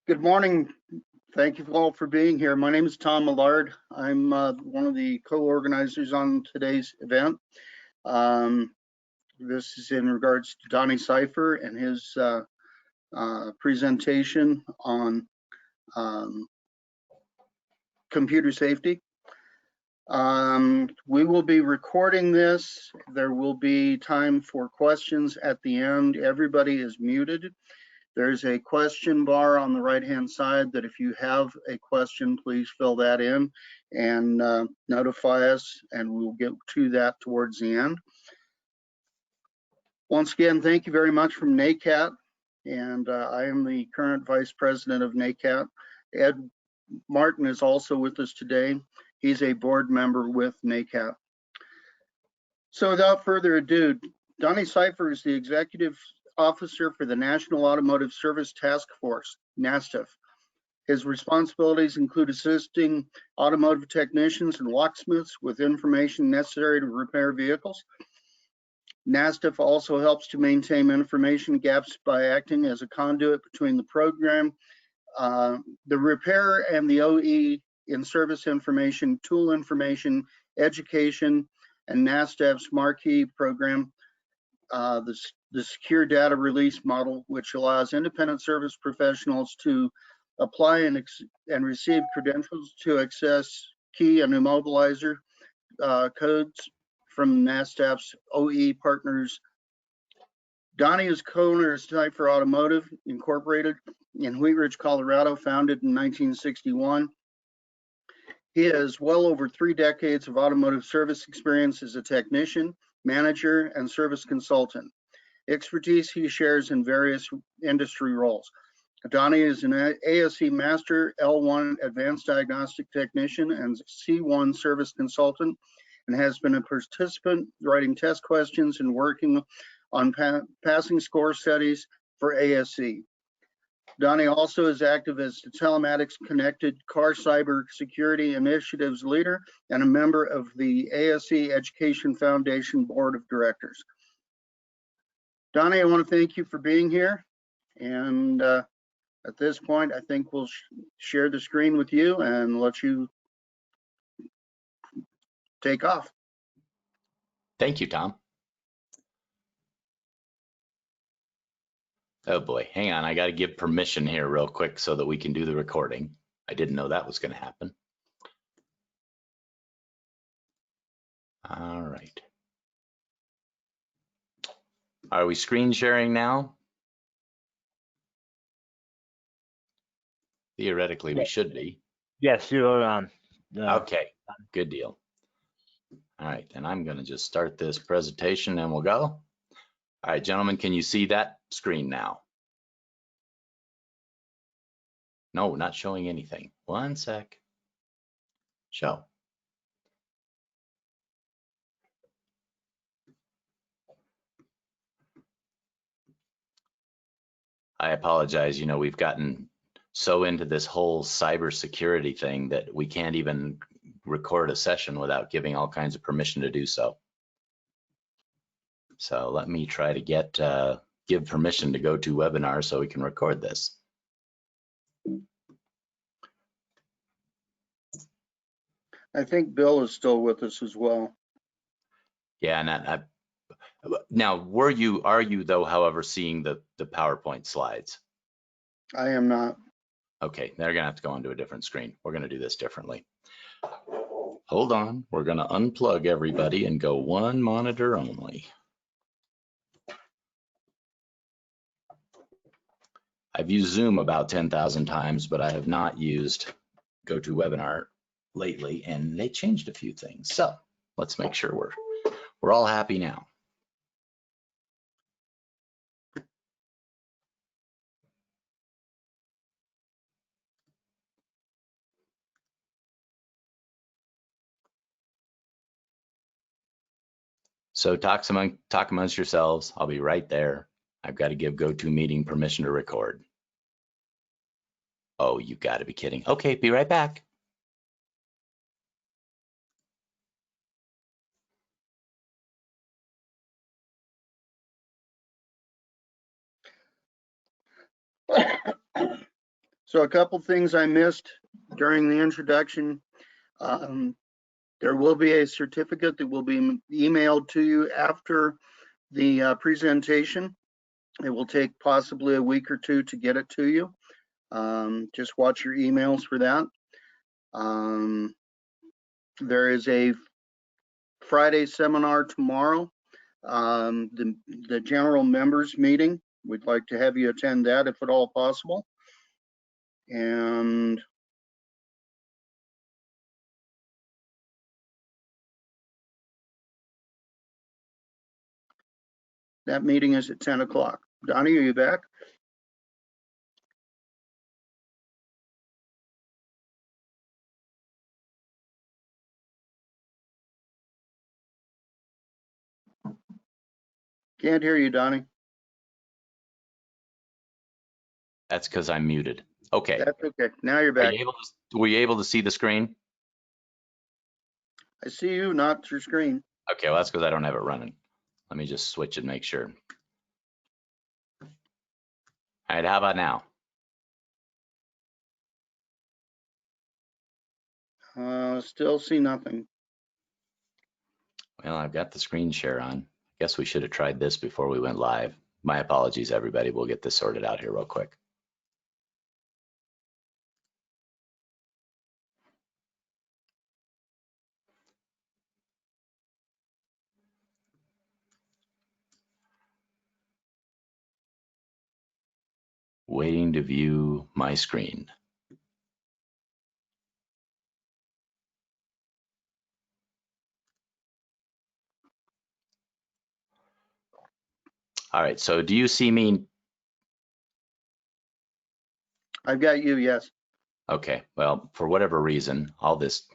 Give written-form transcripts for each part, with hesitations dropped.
Good morning. Thank you all for being here. My name is Tom Millard. I'm one of the co-organizers on today's event. This is in regards to Donny Seyfer and his presentation on computer safety. We will be recording this. There will be time for questions at the end. Everybody is muted. There's a question bar on the right-hand side that if you have a question, please fill that in and notify us, and we'll get to that towards the end. Once again, thank you very much from NACAT, and I am the current Vice President of NACAT. Ed Martin is also with us today. He's a board member with NACAT. So without further ado, Donny Seyfer is the Executive Officer for the National Automotive Service Task Force, NASTF. His responsibilities include assisting automotive technicians and locksmiths with information necessary to repair vehicles. NASTF also helps to maintain information gaps by acting as a conduit between the program, the repair, and the OE in service information, tool information, education, and NASTF's marquee program, the secure data release model, which allows independent service professionals to apply and receive credentials to access key and immobilizer codes from NASTF's OE partners. Donny is co-owner of Seyfer Automotive Incorporated in Wheat Ridge, Colorado, founded in 1961. He has well over 3 decades of automotive service experience as a technician, manager, and service consultant. Expertise he shares in various industry roles. Donny is an ASE Master, L1 Advanced Diagnostic Technician, and C1 Service Consultant, and has been a participant writing test questions and working on passing score studies for ASE. Donny also is active as the Telematics Connected Car Cyber Security Initiatives leader and a member of the ASE Education Foundation Board of Directors. Donny, I want to thank you for being here. And at this point, I think we'll share the screen with you and let you take off. Thank you, Tom. Oh boy, hang on, I got to give permission here real quick so that we can do the recording. I didn't know that was going to happen. All right. Are we screen sharing now? Theoretically, we should be. Yes, you are on. Okay, good deal. All right, and I'm going to just start this presentation and we'll go. All right, gentlemen, can you see that screen now? No, not showing anything. One sec. Show. I apologize. You know, we've gotten so into this whole cybersecurity thing that we can't even record a session without giving all kinds of permission to do so. So let me try to give permission to go to webinar so we can record this. I think Bill is still with us as well. Yeah, and now are you though, however, seeing the PowerPoint slides? I am not. Okay, they're gonna have to go onto a different screen. We're gonna do this differently. Hold on, we're gonna unplug everybody and go one monitor only. I've used Zoom about 10,000 times, but I have not used GoToWebinar lately, and they changed a few things. So let's make sure we're all happy now. So talk amongst yourselves. I'll be right there. I've got to give GoToMeeting permission to record. Oh, you got to be kidding. Okay, be right back. So a couple things I missed during the introduction. There will be a certificate that will be emailed to you after the presentation. It will take possibly a week or two to get it to you. Just watch your emails for that. There is a Friday seminar tomorrow, the general members meeting. We'd like to have you attend that if at all possible. And that meeting is at 10 o'clock. Donnie, are you back? Can't hear you, Donnie. That's because I'm muted. Okay. That's okay. Now you're back. Were you able to see the screen? I see you, not your screen. Okay, well, that's because I don't have it running. Let me just switch and make sure. All right, how about now? Still see nothing. Well, I've got the screen share on. Guess we should have tried this before we went live. My apologies, everybody. We'll get this sorted out here real quick. Waiting to view my screen. All right, so do you see me? I've got you, yes. Okay, well, for whatever reason, all this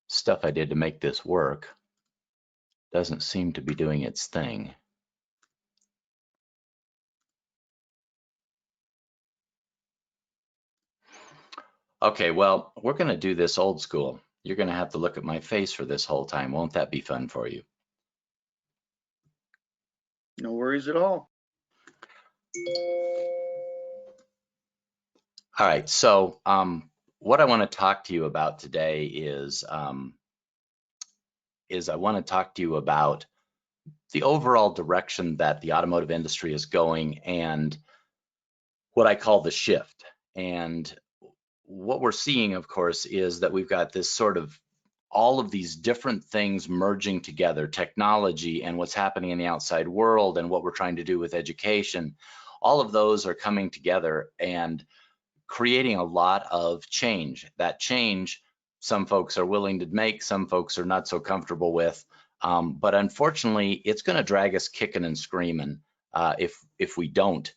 stuff I did to make this work doesn't seem to be doing its thing. Okay, well, we're going to do this old school. You're going to have to look at my face for this whole time. Won't that be fun for you? No worries at all. All right, so what I want to talk to you about today is I want to talk to you about the overall direction that the automotive industry is going and what I call the shift. And what we're seeing, of course, is that we've got this sort of all of these different things merging together, technology and what's happening in the outside world and what we're trying to do with education. All of those are coming together and creating a lot of change. That change, some folks are willing to make, some folks are not so comfortable with. But unfortunately, it's going to drag us kicking and screaming if we don't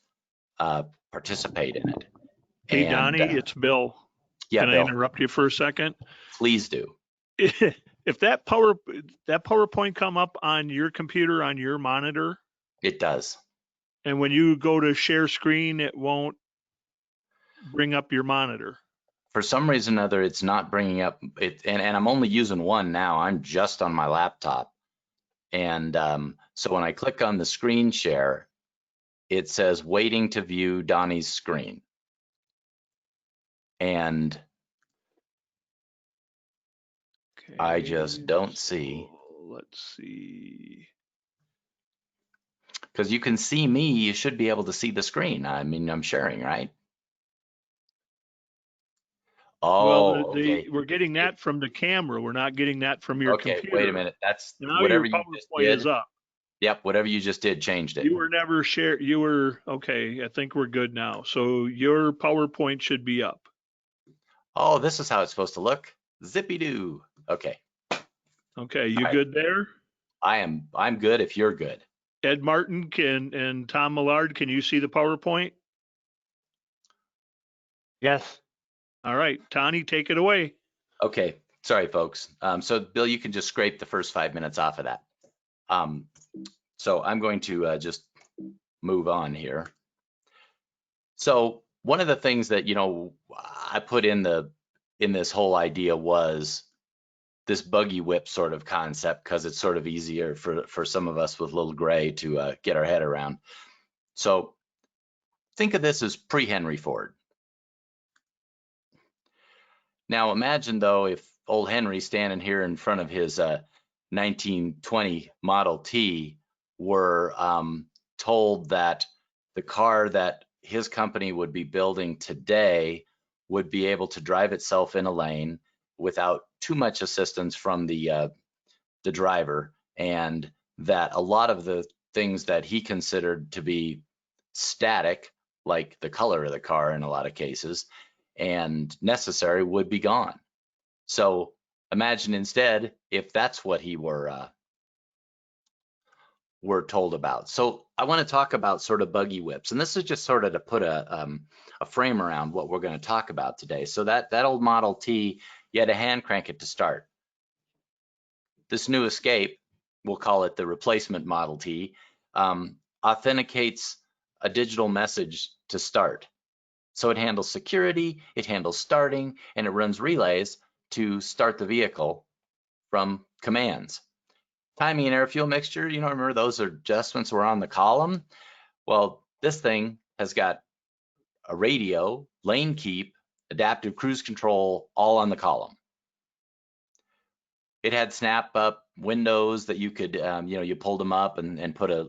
participate in it. Hey, Donnie, it's Bill. Yeah, Can Bill. I interrupt you for a second? Please do. If that PowerPoint come up on your computer, on your monitor, It does. and when you go to share screen, it won't bring up your monitor. For some reason or other, it's not bringing up it, and I'm only using one now. I'm just on my laptop. And so when I click on the screen share, it says waiting to view Donnie's screen. And Okay, I just don't see. Let's see. Because you can see me, you should be able to see the screen. I mean, I'm sharing, right? Oh, Well, okay. we're getting that from the camera. We're not getting that from your Okay, computer. wait a minute. That's Now whatever your you just PowerPoint did. is up. Yep, whatever you just did changed it. You were never shared. You were okay. I think we're good now. So your PowerPoint should be up. Oh, this is how it's supposed to look. Zippy-doo. Okay. Okay, you All good there? I'm good if you're good. Ed Martin and Tom Millard, can you see the PowerPoint? Yes. All right, Tony, take it away. Okay, sorry folks. So Bill, you can just scrape the first 5 minutes off of that. So I'm going to just move on here. So one of the things that, you know, I put in this whole idea was this buggy whip sort of concept, because it's sort of easier for some of us with little gray to get our head around. So think of this as pre-Henry Ford. Now imagine though if old Henry standing here in front of his 1920 Model T were told that the car that his company would be building today would be able to drive itself in a lane without too much assistance from the driver, and that a lot of the things that he considered to be static, like the color of the car in a lot of cases, and necessary, would be gone. So imagine instead if that's what he were told about. So I want to talk about sort of buggy whips, and this is just sort of to put a frame around what we're going to talk about today. So that old Model T, you had to hand crank it to start. This new Escape, we'll call it the replacement Model T, authenticates a digital message to start. So it handles security, it handles starting, and it runs relays to start the vehicle from commands. Timing and air fuel mixture, you know, remember those adjustments were on the column? Well, this thing has got a radio, lane keep, adaptive cruise control, all on the column. It had snap up windows that you could, you pulled them up and put a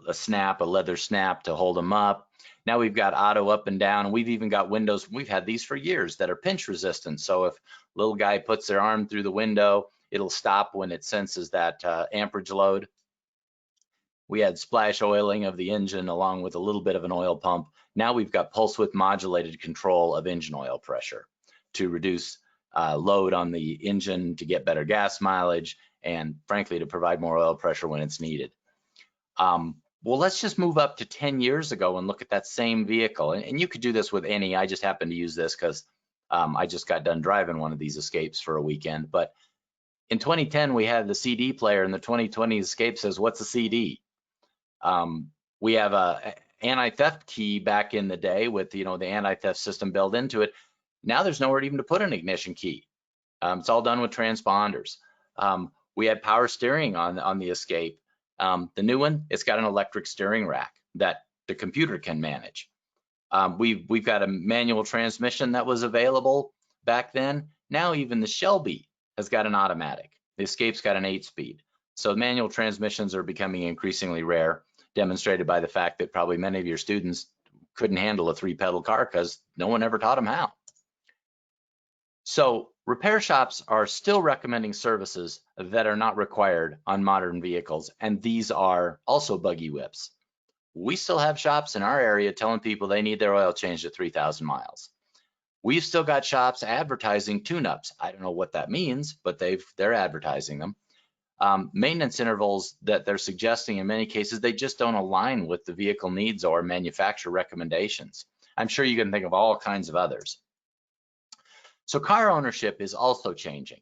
leather snap to hold them up. Now we've got auto up and down, and we've even got windows. We've had these for years that are pinch resistant. So if little guy puts their arm through the window, it'll stop when it senses that amperage load. We had splash oiling of the engine along with a little bit of an oil pump. Now we've got pulse width modulated control of engine oil pressure to reduce load on the engine, to get better gas mileage, and frankly to provide more oil pressure when it's needed. Well, let's just move up to 10 years ago and look at that same vehicle. And you could do this with any. I just happen to use this because I just got done driving one of these Escapes for a weekend. But in 2010, we had the CD player, and the 2020 Escape says, what's a CD? We have a anti-theft key back in the day with, the anti-theft system built into it. Now there's nowhere even to put an ignition key. It's all done with transponders. We had power steering on the Escape. The new one, it's got an electric steering rack that the computer can manage. We've got a manual transmission that was available back then. Now even the Shelby has got an automatic. The Escape's got an 8-speed. So manual transmissions are becoming increasingly rare, demonstrated by the fact that probably many of your students couldn't handle a 3-pedal car because no one ever taught them how. So repair shops are still recommending services that are not required on modern vehicles, and these are also buggy whips. We still have shops in our area telling people they need their oil changed at 3,000 miles. We've still got shops advertising tune-ups. I don't know what that means, but they're advertising them. Maintenance intervals that they're suggesting, in many cases, they just don't align with the vehicle needs or manufacturer recommendations. I'm sure you can think of all kinds of others. So car ownership is also changing.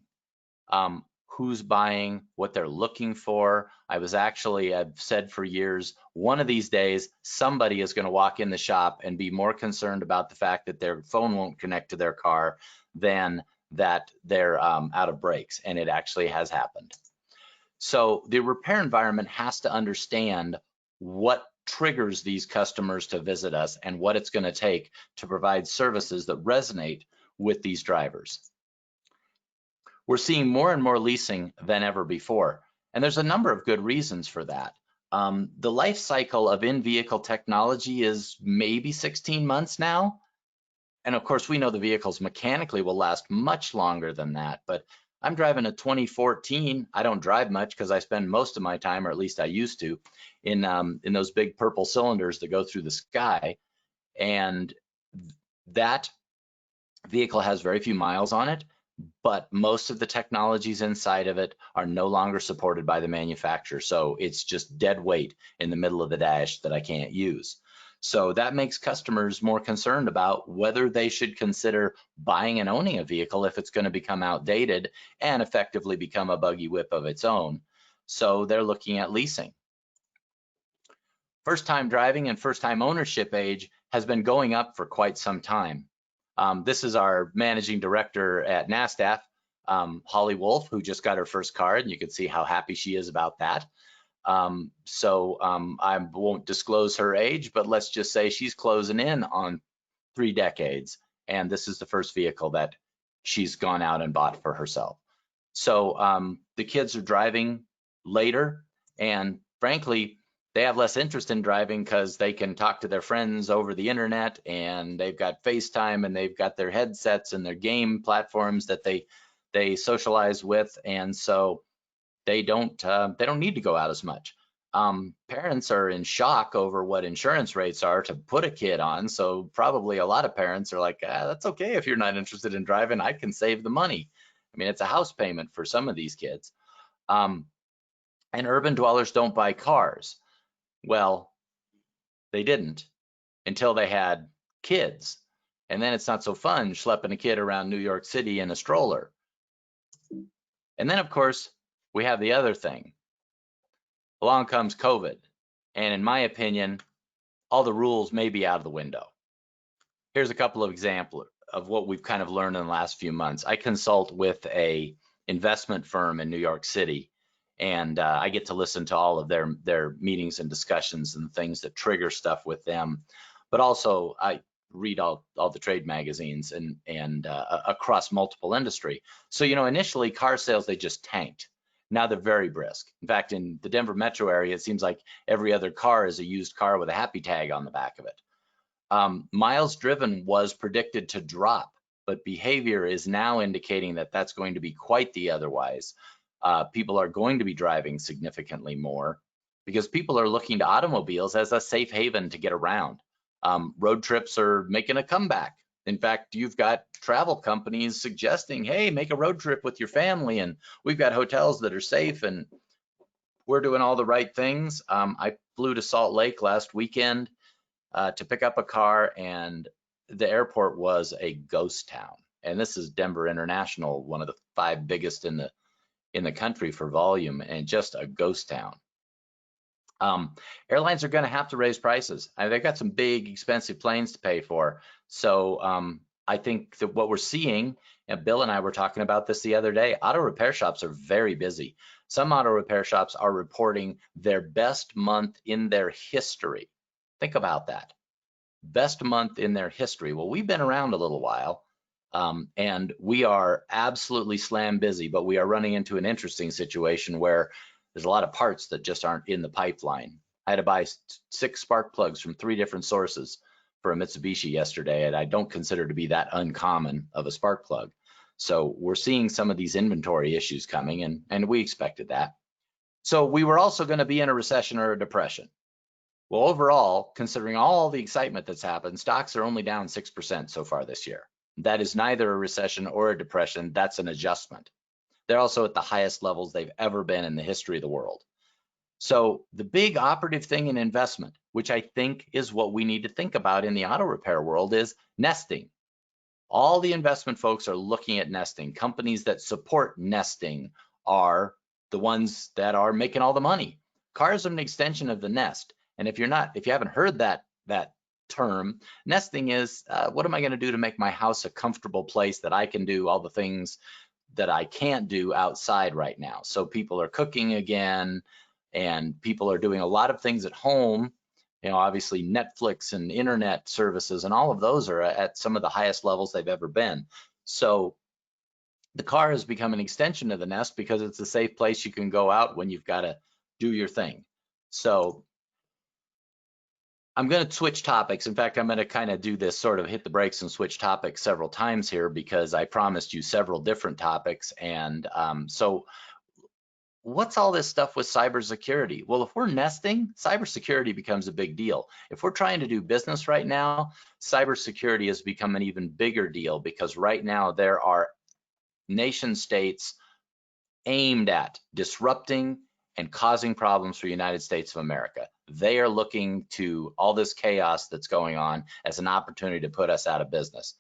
Who's buying, what they're looking for. I've said for years, one of these days, somebody is going to walk in the shop and be more concerned about the fact that their phone won't connect to their car than that they're out of brakes, and it actually has happened. So the repair environment has to understand what triggers these customers to visit us and what it's going to take to provide services that resonate with these drivers. We're seeing more and more leasing than ever before, and there's a number of good reasons for that. The life cycle of in-vehicle technology is maybe 16 months now, and of course we know the vehicles mechanically will last much longer than that, but I'm driving a 2014. I don't drive much because I spend most of my time, or at least I used to, in those big purple cylinders that go through the sky, and that vehicle has very few miles on it, but most of the technologies inside of it are no longer supported by the manufacturer. So it's just dead weight in the middle of the dash that I can't use. So that makes customers more concerned about whether they should consider buying and owning a vehicle if it's going to become outdated and effectively become a buggy whip of its own. So they're looking at leasing. First-time driving and first-time ownership age has been going up for quite some time. This is our managing director at NASTAF, Holly Wolf, who just got her first car, and you can see how happy she is about that. I won't disclose her age, but let's just say she's closing in on 3 decades. And this is the first vehicle that she's gone out and bought for herself. So the kids are driving later, and frankly, they have less interest in driving because they can talk to their friends over the internet, and they've got FaceTime, and they've got their headsets and their game platforms that they socialize with, and so they don't need to go out as much. Parents are in shock over what insurance rates are to put a kid on, so probably a lot of parents are like, that's okay if you're not interested in driving, I can save the money. I mean, it's a house payment for some of these kids. And urban dwellers don't buy cars. Well, they didn't until they had kids. And then it's not so fun schlepping a kid around New York City in a stroller. And then, of course, we have the other thing. Along comes COVID. And in my opinion, all the rules may be out of the window. Here's a couple of examples of what we've kind of learned in the last few months. I consult with a investment firm in New York City, and I get to listen to all of their meetings and discussions and things that trigger stuff with them. But also I read all the trade magazines and across multiple industry. So, you know, initially car sales, they just tanked. Now they're very brisk. In fact, in the Denver metro area, it seems like every other car is a used car with a happy tag on the back of it. Miles driven was predicted to drop, but behavior is now indicating that that's going to be quite the otherwise. People are going to be driving significantly more because people are looking to automobiles as a safe haven to get around. Road trips are making a comeback. In fact, you've got travel companies suggesting, hey, make a road trip with your family, and we've got hotels that are safe, and we're doing all the right things. I flew to Salt Lake last weekend to pick up a car, and the airport was a ghost town. And this is Denver International, one of the 5 biggest in the country for volume, and just a ghost town. Airlines are going to have to raise prices. They've got some big, expensive planes to pay for. So I think that what we're seeing, and Bill and I were talking about this the other day, auto repair shops are very busy. Some auto repair shops are reporting their best month in their history. Think about that. Best month in their history. Well, we've been around a little while, and we are absolutely slam busy, but we are running into an interesting situation where there's a lot of parts that just aren't in the pipeline. I had to buy 6 spark plugs from 3 different sources for a Mitsubishi yesterday, and I don't consider to be that uncommon of a spark plug. So we're seeing some of these inventory issues coming, and we expected that. So we were also going to be in a recession or a depression. Well, overall, considering all the excitement that's happened, stocks are only down 6% so far this year. That is neither a recession or a depression. That's an adjustment. They're also at the highest levels they've ever been in the history of the world. So the big operative thing in investment, which I think is what we need to think about in the auto repair world, is nesting. All the investment folks are looking at nesting. Companies that support nesting are the ones that are making all the money. Cars are an extension of the nest. And if you haven't heard that term, nesting is what am I going to do to make my house a comfortable place that I can do all the things that I can't do outside right now. So people are cooking again, and people are doing a lot of things at home. You know, obviously Netflix and internet services and all of those are at some of the highest levels they've ever been. So the car has become an extension of the nest because it's a safe place you can go out when you've got to do your thing. So I'm going to switch topics. In fact, I'm going to kind of do this sort of hit the brakes and switch topics several times here because I promised you several different topics. And so what's all this stuff with cybersecurity? Well, if we're nesting, cybersecurity becomes a big deal. If we're trying to do business right now, cybersecurity has become an even bigger deal because right now there are nation states aimed at disrupting and causing problems for the United States of America. They are looking to all this chaos that's going on as an opportunity to put us out of business.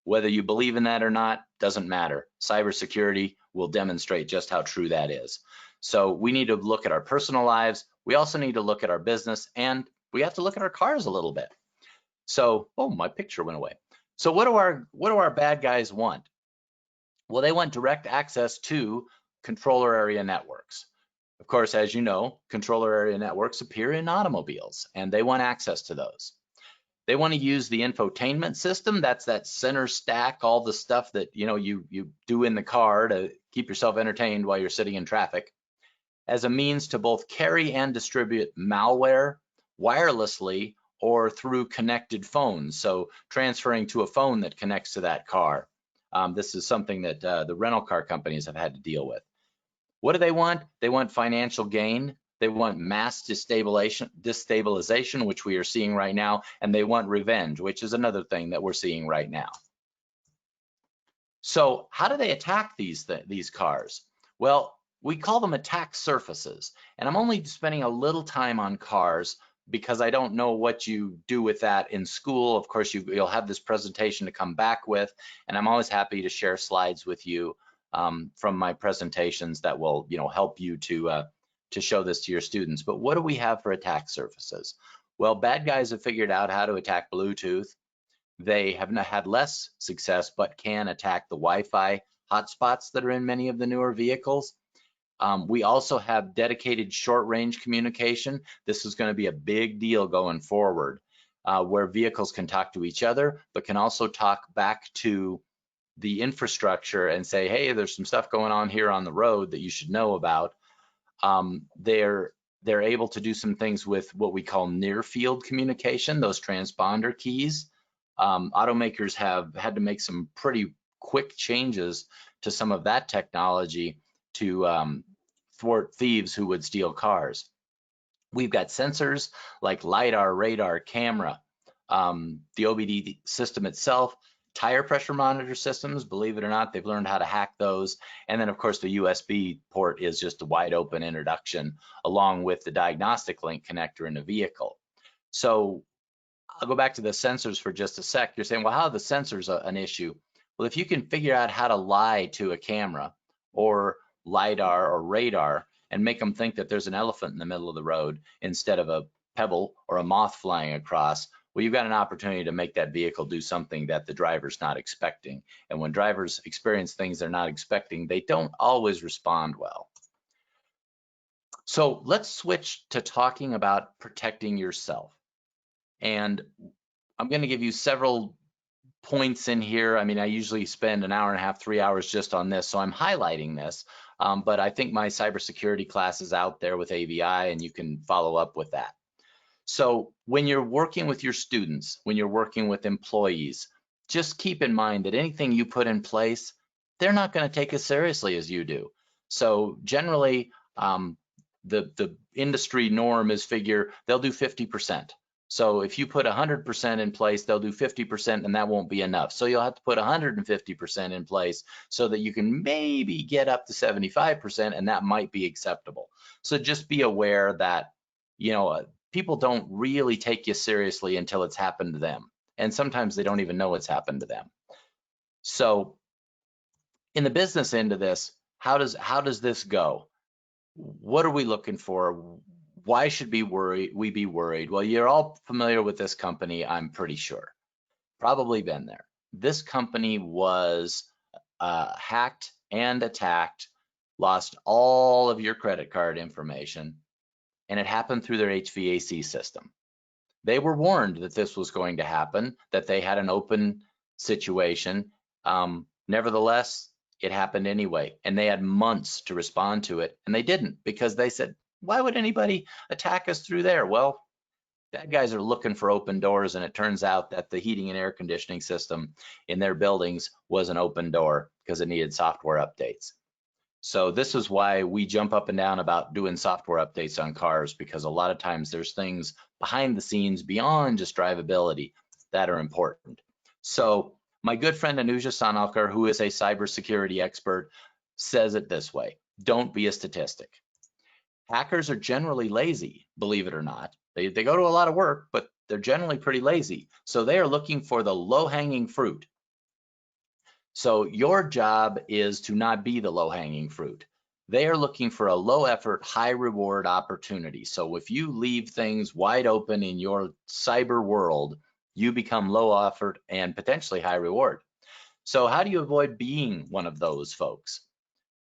Whether you believe in that or not, doesn't matter. Cybersecurity will demonstrate just how true that is. So we need to look at our personal lives. We also need to look at our business, and we have to look at our cars a little bit. So, oh, my picture went away. So what do our bad guys want? Well, they want direct access to controller area networks. Of course, as you know, controller area networks appear in automobiles, and they want access to those. They want to use the infotainment system. That's that center stack, all the stuff that you do in the car to keep yourself entertained while you're sitting in traffic, as a means to both carry and distribute malware wirelessly or through connected phones. So transferring to a phone that connects to that car. This is something that the rental car companies have had to deal with. What do they want? They want financial gain. They want mass destabilization, which we are seeing right now, and they want revenge, which is another thing that we're seeing right now. So how do they attack these cars? Well, we call them attack surfaces, and I'm only spending a little time on cars because I don't know what you do with that in school. Of course, you'll have this presentation to come back with, and I'm always happy to share slides with you from my presentations that will help you to show this to your students. But what do we have for attack surfaces? Well, bad guys have figured out how to attack Bluetooth. They have not had less success, but can attack the Wi-Fi hotspots that are in many of the newer vehicles. We also have dedicated short-range communication. This is going to be a big deal going forward, where vehicles can talk to each other, but can also talk back to the infrastructure and say, hey, there's some stuff going on here on the road that you should know about. They're able to do some things with what we call near-field communication, those transponder keys. Automakers have had to make some pretty quick changes to some of that technology to thwart thieves who would steal cars. We've got sensors like LiDAR, radar, camera, the OBD system itself, tire pressure monitor systems, believe it or not, they've learned how to hack those. And then of course the USB port is just a wide open introduction along with the diagnostic link connector in the vehicle. So I'll go back to the sensors for just a sec. You're saying, well, how are the sensors an issue? Well, if you can figure out how to lie to a camera or LiDAR or radar and make them think that there's an elephant in the middle of the road instead of a pebble or a moth flying across, well, you've got an opportunity to make that vehicle do something that the driver's not expecting. And when drivers experience things they're not expecting, they don't always respond well. So let's switch to talking about protecting yourself. And I'm going to give you several points in here. I mean, I usually spend an hour and a half, 3 hours just on this, so I'm highlighting this. But I think my cybersecurity class is out there with AVI, and you can follow up with that. So when you're working with your students, when you're working with employees, just keep in mind that anything you put in place, they're not going to take as seriously as you do. So generally, the industry norm is they'll do 50%. So if you put 100% in place, they'll do 50%, and that won't be enough. So you'll have to put 150% in place so that you can maybe get up to 75%, and that might be acceptable. So just be aware that, people don't really take you seriously until it's happened to them. And sometimes they don't even know it's happened to them. So in the business end of this, how does this go? What are we looking for? Why should we be worried? Well, you're all familiar with this company, I'm pretty sure. Probably been there. This company was hacked and attacked, lost all of your credit card information, and it happened through their HVAC system. They were warned that this was going to happen, that they had an open situation. Nevertheless, it happened anyway, and they had months to respond to it, and they didn't, because they said, why would anybody attack us through there? Well, bad guys are looking for open doors, and it turns out that the heating and air conditioning system in their buildings was an open door because it needed software updates. So this is why we jump up and down about doing software updates on cars, because a lot of times there's things behind the scenes beyond just drivability that are important. So my good friend Anuja Sanalkar, who is a cybersecurity expert, says it this way: don't be a statistic. Hackers are generally lazy, believe it or not. They go to a lot of work, but they're generally pretty lazy. So they are looking for the low-hanging fruit. So your job is to not be the low-hanging fruit. They are looking for a low-effort, high-reward opportunity. So if you leave things wide open in your cyber world, you become low effort and potentially high reward. So how do you avoid being one of those folks?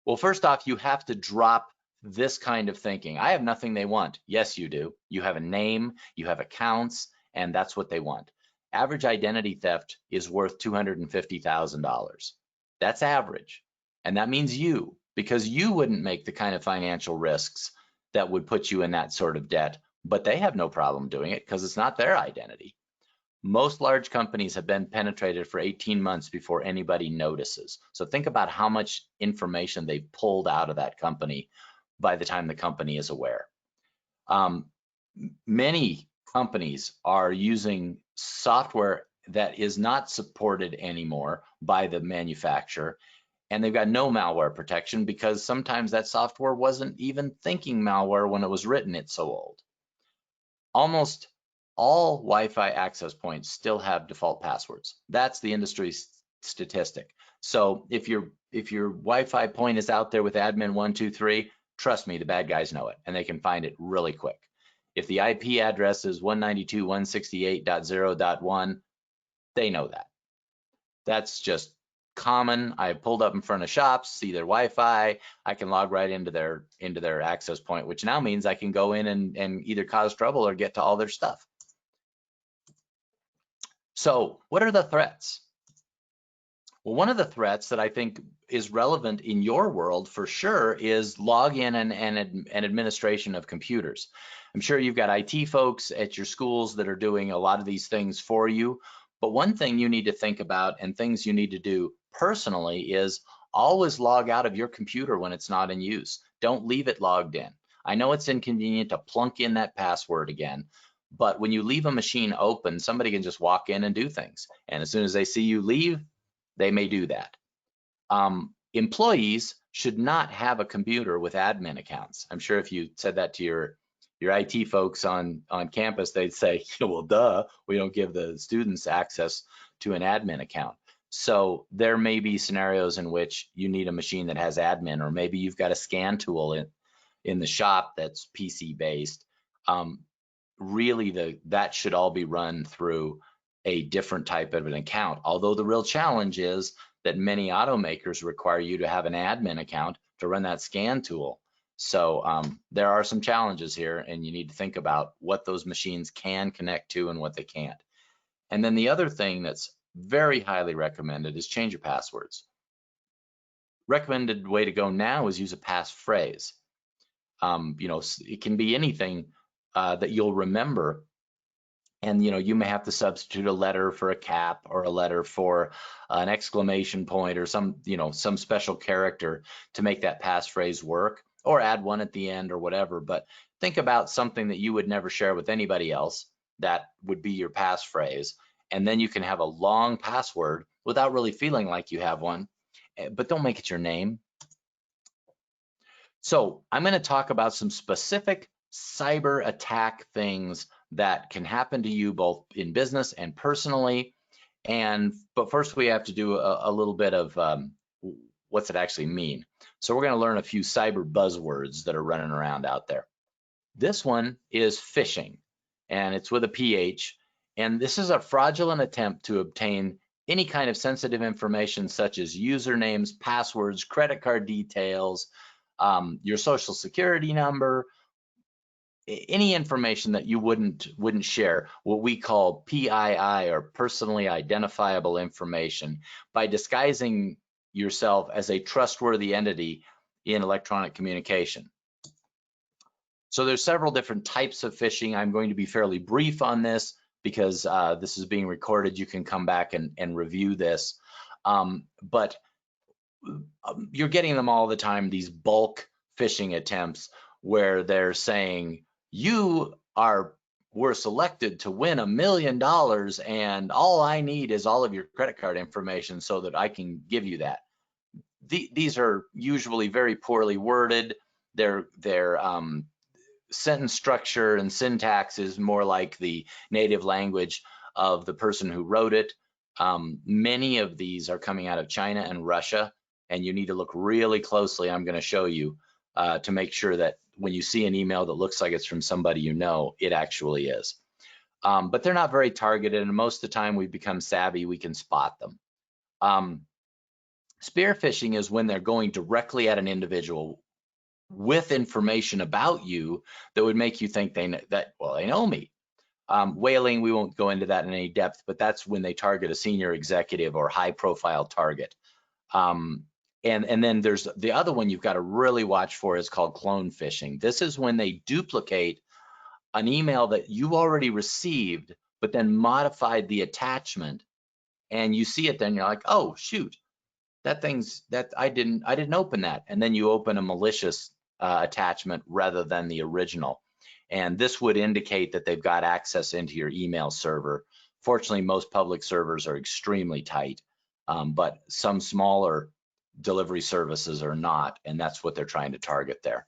Well, first off, you have to drop this kind of thinking. I have nothing they want. Yes, you do. You have a name, you have accounts, and that's what they want. Average identity theft is worth $250,000. That's average. And that means you, because you wouldn't make the kind of financial risks that would put you in that sort of debt, but they have no problem doing it because it's not their identity. Most large companies have been penetrated for 18 months before anybody notices. So think about how much information they've pulled out of that company by the time the company is aware. Many companies are using software that is not supported anymore by the manufacturer, and they've got no malware protection because sometimes that software wasn't even thinking malware when it was written. It's so old. Almost all Wi-Fi access points still have default passwords. That's the industry statistic. So if your Wi-Fi point is out there with admin 123, trust me, the bad guys know it and they can find it really quick. If the IP address is 192.168.0.1, they know that. That's just common. I pulled up in front of shops, see their Wi-Fi. I can log right into their access point, which now means I can go in and either cause trouble or get to all their stuff. So what are the threats? Well, one of the threats that I think is relevant in your world for sure is login and administration of computers. I'm sure you've got IT folks at your schools that are doing a lot of these things for you. But one thing you need to think about and things you need to do personally is always log out of your computer when it's not in use. Don't leave it logged in. I know it's inconvenient to plunk in that password again, but when you leave a machine open, somebody can just walk in and do things. And as soon as they see you leave, they may do that. Employees should not have a computer with admin accounts. I'm sure if you said that to your IT folks on campus, they'd say, well, duh, we don't give the students access to an admin account. So there may be scenarios in which you need a machine that has admin, or maybe you've got a scan tool in the shop that's PC based. Really, that should all be run through a different type of an account. Although the real challenge is that many automakers require you to have an admin account to run that scan tool. So there are some challenges here, and you need to think about what those machines can connect to and what they can't. And then the other thing that's very highly recommended is change your passwords. Recommended way to go now is use a passphrase. It can be anything that you'll remember. And you may have to substitute a letter for a cap, or a letter for an exclamation point, or some special character to make that passphrase work, or add one at the end or whatever. But think about something that you would never share with anybody else. That would be your passphrase. And then you can have a long password without really feeling like you have one, but don't make it your name. So I'm going to talk about some specific cyber attack things that can happen to you both in business and personally. But first we have to do a little bit of what's it actually mean. So we're going to learn a few cyber buzzwords that are running around out there. This one is phishing, and it's with a PH. And this is a fraudulent attempt to obtain any kind of sensitive information such as usernames, passwords, credit card details, your social security number, any information that you wouldn't share, what we call PII, or personally identifiable information, by disguising yourself as a trustworthy entity in electronic communication. So there's several different types of phishing. I'm going to be fairly brief on this because this is being recorded. You can come back and review this. But you're getting them all the time, these bulk phishing attempts where they're saying, you were selected to win $1 million, and all I need is all of your credit card information so that I can give you that. These are usually very poorly worded. Their sentence structure and syntax is more like the native language of the person who wrote it. Many of these are coming out of China and Russia, and you need to look really closely. I'm going to show you to make sure that when you see an email that looks like it's from somebody you know, it actually is. But they're not very targeted, and most of the time we've become savvy, we can spot them. Spear phishing is when they're going directly at an individual. with information about you that would make you think they know me. Whaling, we won't go into that in any depth, but that's when they target a senior executive or high profile target. And then there's the other one you've got to really watch for is called clone phishing. This is when they duplicate an email that you already received, but then modified the attachment, and you see it, then you're like, oh shoot, that I didn't open that, and then you open a malicious attachment rather than the original. And this would indicate that they've got access into your email server. Fortunately, most public servers are extremely tight, but some smaller delivery services are not, and that's what they're trying to target there.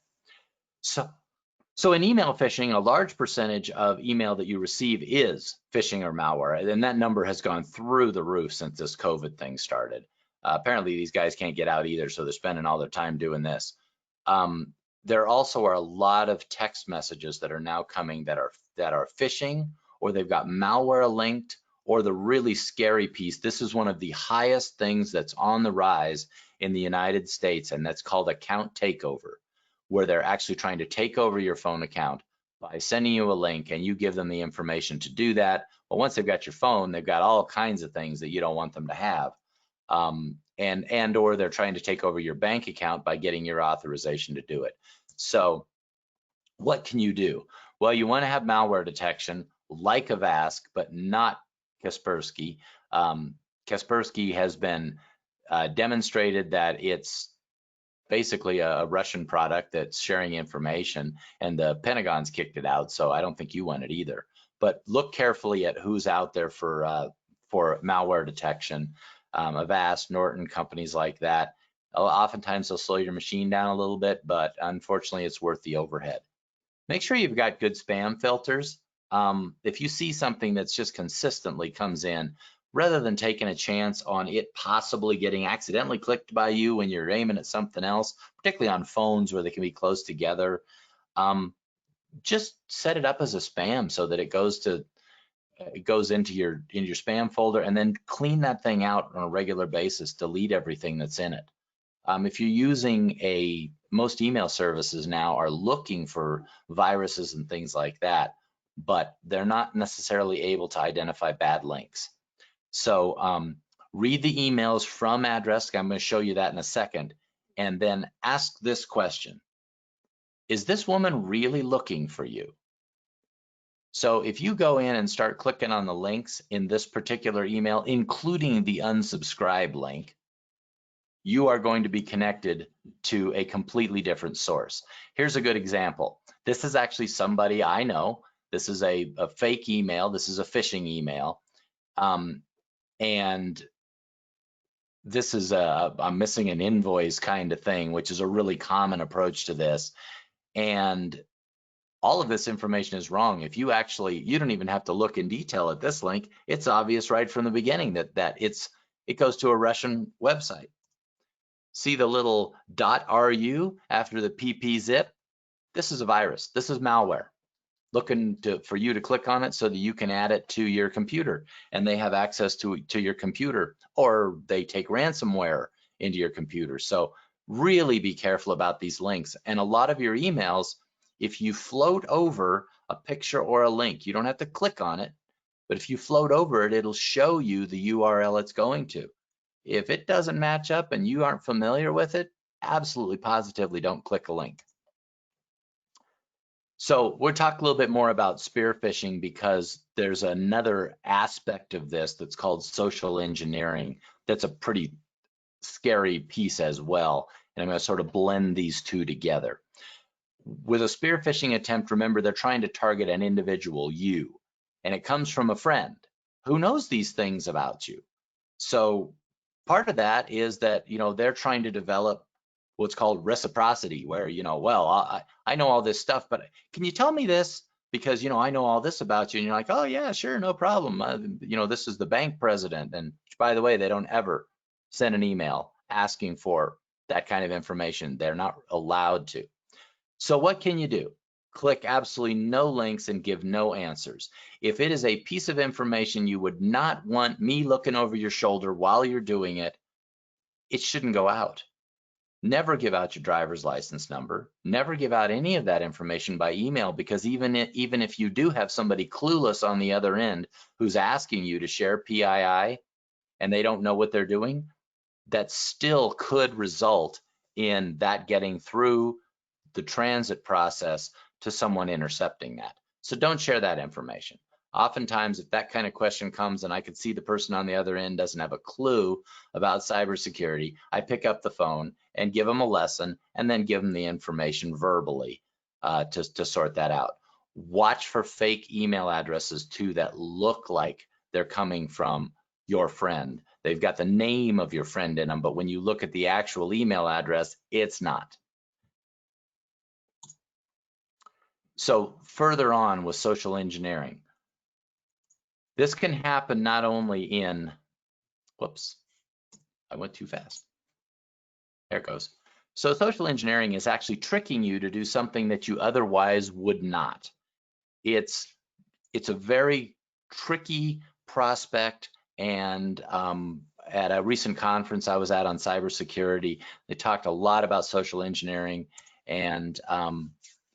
So in email phishing, a large percentage of email that you receive is phishing or malware, and that number has gone through the roof since this COVID thing started. Apparently, these guys can't get out either, so they're spending all their time doing this. There also are a lot of text messages that are now coming that are phishing, or they've got malware linked, or the really scary piece. This is one of the highest things that's on the rise in the United States, and that's called account takeover, where they're actually trying to take over your phone account by sending you a link, and you give them the information to do that. But once they've got your phone, they've got all kinds of things that you don't want them to have. Or they're trying to take over your bank account by getting your authorization to do it. So what can you do? Well, you want to have malware detection like Avast, but not Kaspersky. Kaspersky has been demonstrated that it's basically a Russian product that's sharing information, and the Pentagon's kicked it out, so I don't think you want it either. But look carefully at who's out there for malware detection. Avast, Norton, companies like that. Oftentimes they'll slow your machine down a little bit, but unfortunately it's worth the overhead. Make sure you've got good spam filters. If you see something that's just consistently comes in, rather than taking a chance on it possibly getting accidentally clicked by you when you're aiming at something else, particularly on phones where they can be close together, just set it up as a spam so that it goes into your spam folder, and then clean that thing out on a regular basis. Delete everything that's in it. If you're using most email services now are looking for viruses and things like that, but they're not necessarily able to identify bad links. So read the emails from address. I'm going to show you that in a second, and then ask this question: is this woman really looking for you? So if you go in and start clicking on the links in this particular email, including the unsubscribe link, you are going to be connected to a completely different source. Here's a good example. This is actually somebody I know. This is a fake email. This is a phishing email. And this is I'm missing an invoice kind of thing, which is a really common approach to this. And all of this information is wrong. If you don't even have to look in detail at this link. It's obvious right from the beginning that it goes to a Russian website. See the little .ru after the PP zip? This is a virus. This is malware. Looking for you to click on it so that you can add it to your computer, and they have access to your computer, or they take ransomware into your computer. So really be careful about these links. And a lot of your emails, if you float over a picture or a link, you don't have to click on it, but if you float over it, it'll show you the URL it's going to. If it doesn't match up and you aren't familiar with it, absolutely positively don't click a link. So we'll talk a little bit more about spear phishing, because there's another aspect of this that's called social engineering. That's a pretty scary piece as well. And I'm going to sort of blend these two together. With a spear phishing attempt, remember, they're trying to target an individual, you, and it comes from a friend who knows these things about you. So part of that is that, they're trying to develop what's called reciprocity, where, well, I know all this stuff, but can you tell me this? Because, I know all this about you. And you're like, oh yeah, sure, no problem. This is the bank president. And by the way, they don't ever send an email asking for that kind of information. They're not allowed to. So what can you do? Click absolutely no links and give no answers. If it is a piece of information you would not want me looking over your shoulder while you're doing it, it shouldn't go out. Never give out your driver's license number. Never give out any of that information by email, because even if you do have somebody clueless on the other end who's asking you to share PII and they don't know what they're doing, that still could result in that getting through the transit process to someone intercepting that. So don't share that information. Oftentimes, if that kind of question comes and I could see the person on the other end doesn't have a clue about cybersecurity, I pick up the phone and give them a lesson and then give them the information verbally to sort that out. Watch for fake email addresses too that look like they're coming from your friend. They've got the name of your friend in them, but when you look at the actual email address, it's not. So further on with social engineering, this can happen not only in, whoops, I went too fast. There it goes. So social engineering is actually tricking you to do something that you otherwise would not. It's a very tricky prospect, and at a recent conference I was at on cybersecurity, they talked a lot about social engineering, and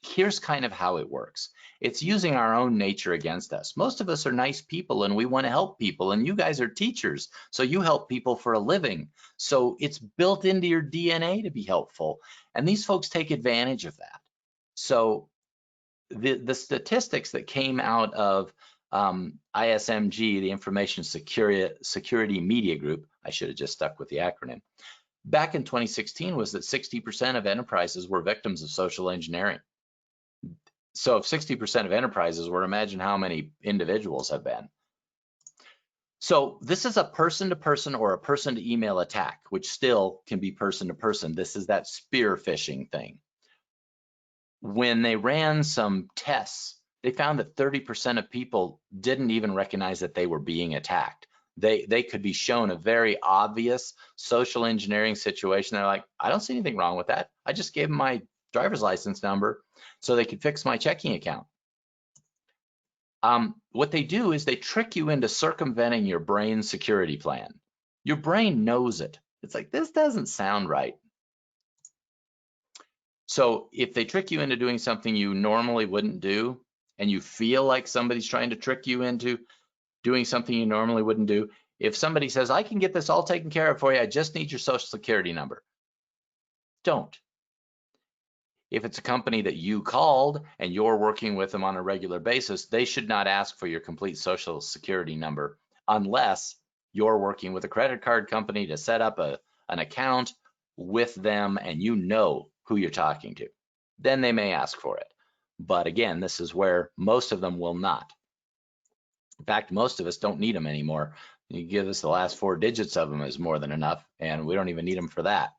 here's kind of how it works. It's using our own nature against us. Most of us are nice people and we want to help people, and you guys are teachers, so you help people for a living. So it's built into your DNA to be helpful, and these folks take advantage of that. So the statistics that came out of ISMG, the Information Security Media Group, I should have just stuck with the acronym, back in 2016 was that 60% of enterprises were victims of social engineering. So if 60% of enterprises were, imagine how many individuals have been. So this is a person-to-person or a person-to-email attack, which still can be person-to-person. This is that spear phishing thing. When they ran some tests, they found that 30% of people didn't even recognize that they were being attacked. They could be shown a very obvious social engineering situation. They're like, I don't see anything wrong with that. I just gave them my driver's license number so they could fix my checking account. What they do is they trick you into circumventing your brain's security plan. Your brain knows it. It's like, this doesn't sound right. So if they trick you into doing something you normally wouldn't do, and you feel like somebody's trying to trick you into doing something you normally wouldn't do, if somebody says, I can get this all taken care of for you, I just need your social security number, don't. If it's a company that you called and you're working with them on a regular basis, they should not ask for your complete social security number unless you're working with a credit card company to set up an account with them and you know who you're talking to. Then they may ask for it. But again, this is where most of them will not. In fact, most of us don't need them anymore. You give us the last 4 digits of them is more than enough, and we don't even need them for that.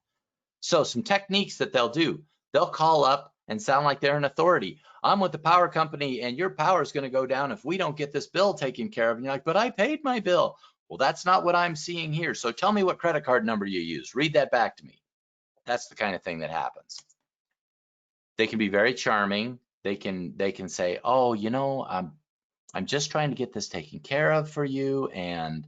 So some techniques that they'll do. They'll call up and sound like they're an authority. I'm with the power company and your power is going to go down if we don't get this bill taken care of. And you're like, but I paid my bill. Well, that's not what I'm seeing here. So tell me what credit card number you use. Read that back to me. That's the kind of thing that happens. They can be very charming. They can say, oh, you know, I'm just trying to get this taken care of for you. And,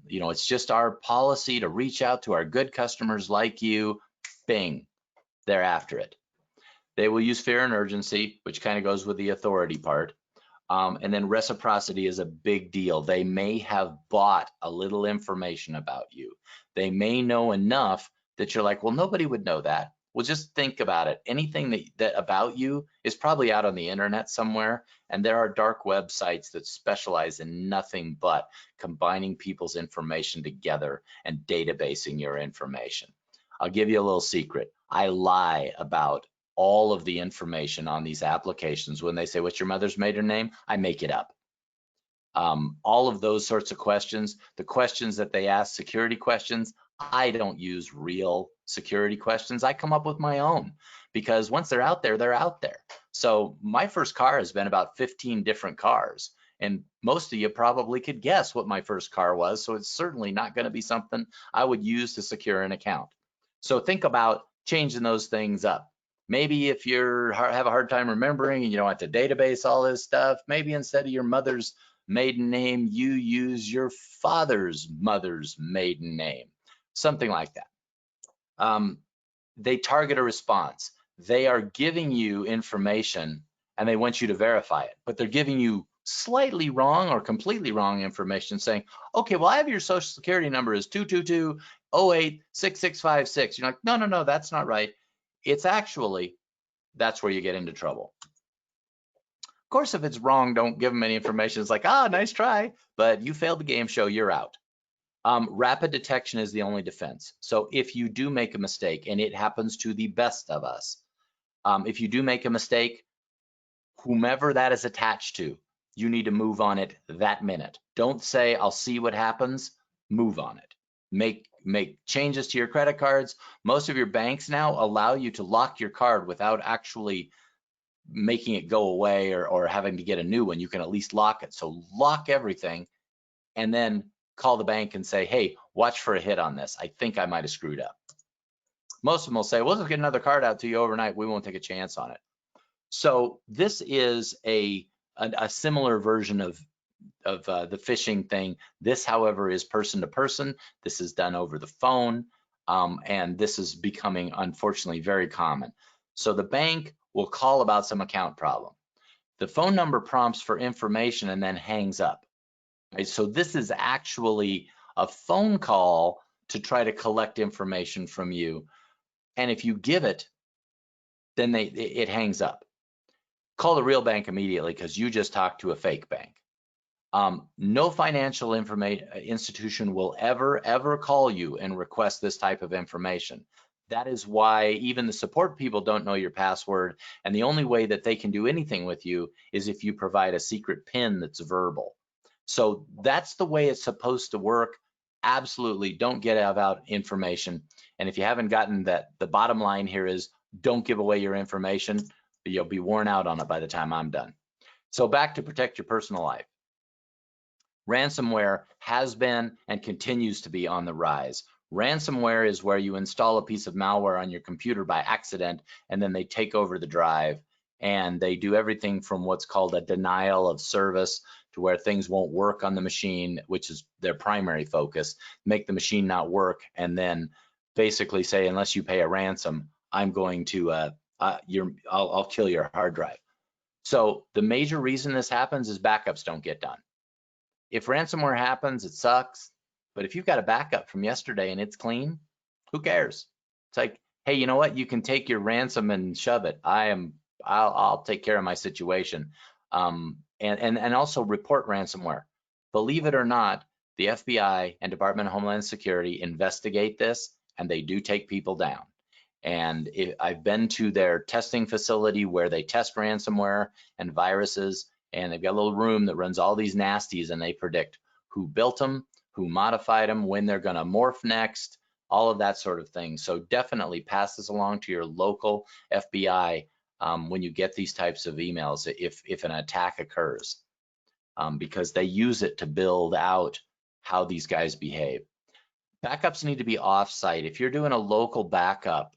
you know, it's just our policy to reach out to our good customers like you. Bing. They're after it. They will use fear and urgency, which kind of goes with the authority part. And then reciprocity is a big deal. They may have bought a little information about you. They may know enough that you're like, well, nobody would know that. Well, just think about it. Anything that about you is probably out on the internet somewhere. And there are dark websites that specialize in nothing but combining people's information together and databasing your information. I'll give you a little secret. I lie about all of the information on these applications. When they say, what's your mother's maiden name? I make it up. All of those sorts of questions, the questions that they ask, security questions, I don't use real security questions. I come up with my own, because once they're out there, they're out there. So my first car has been about 15 different cars. And most of you probably could guess what my first car was. So it's certainly not going to be something I would use to secure an account. So think about changing those things up. Maybe if you have a hard time remembering and you don't have to database all this stuff, maybe instead of your mother's maiden name, you use your father's mother's maiden name, something like that. they target a response. They are giving you information and they want you to verify it, but they're giving you slightly wrong or completely wrong information saying, okay, well, I have your social security number is 222-08-6656. You're like, no, that's not right. It's actually, that's where you get into trouble. Of course, if it's wrong, don't give them any information. It's like, nice try, but you failed the game show, you're out. Rapid detection is the only defense. So if you do make a mistake, and it happens to the best of us, if you do make a mistake, whomever that is attached to, you need to move on it that minute. Don't say, I'll see what happens, move on it. Make changes to your credit cards. Most of your banks now allow you to lock your card without actually making it go away or having to get a new one. You can at least lock it. So lock everything and then call the bank and say, hey, watch for a hit on this. I think I might have screwed up. Most of them will say, we'll just get another card out to you overnight. We won't take a chance on it. So this is a similar version of the phishing thing. This, however, is person to person. This is done over the phone, and this is becoming, unfortunately, very common. So the bank will call about some account problem. The phone number prompts for information and then hangs up. Right? So this is actually a phone call to try to collect information from you, and if you give it, then it hangs up. Call the real bank immediately because you just talked to a fake bank. No financial institution will ever call you and request this type of information. That is why even the support people don't know your password, and the only way that they can do anything with you is if you provide a secret PIN that's verbal. So that's the way it's supposed to work. Absolutely don't give out information. And if you haven't gotten that, the bottom line here is don't give away your information. You'll be worn out on it by the time I'm done. So back to protect your personal life. Ransomware has been and continues to be on the rise. Ransomware is where you install a piece of malware on your computer by accident, and then they take over the drive, and they do everything from what's called a denial of service to where things won't work on the machine, which is their primary focus, make the machine not work, and then basically say, unless you pay a ransom, I'm going to I'll kill your hard drive. So the major reason this happens is backups don't get done. If ransomware happens, it sucks. But if you've got a backup from yesterday and it's clean, who cares? It's like, hey, you know what? You can take your ransom and shove it. I'll take care of my situation. And also report ransomware. Believe it or not, the FBI and Department of Homeland Security investigate this, and they do take people down. And I've been to their testing facility where they test ransomware and viruses, and they've got a little room that runs all these nasties, and they predict who built them, who modified them, when they're going to morph next, all of that sort of thing. So definitely pass this along to your local FBI when you get these types of emails if an attack occurs, because they use it to build out how these guys behave. Backups need to be off-site. If you're doing a local backup,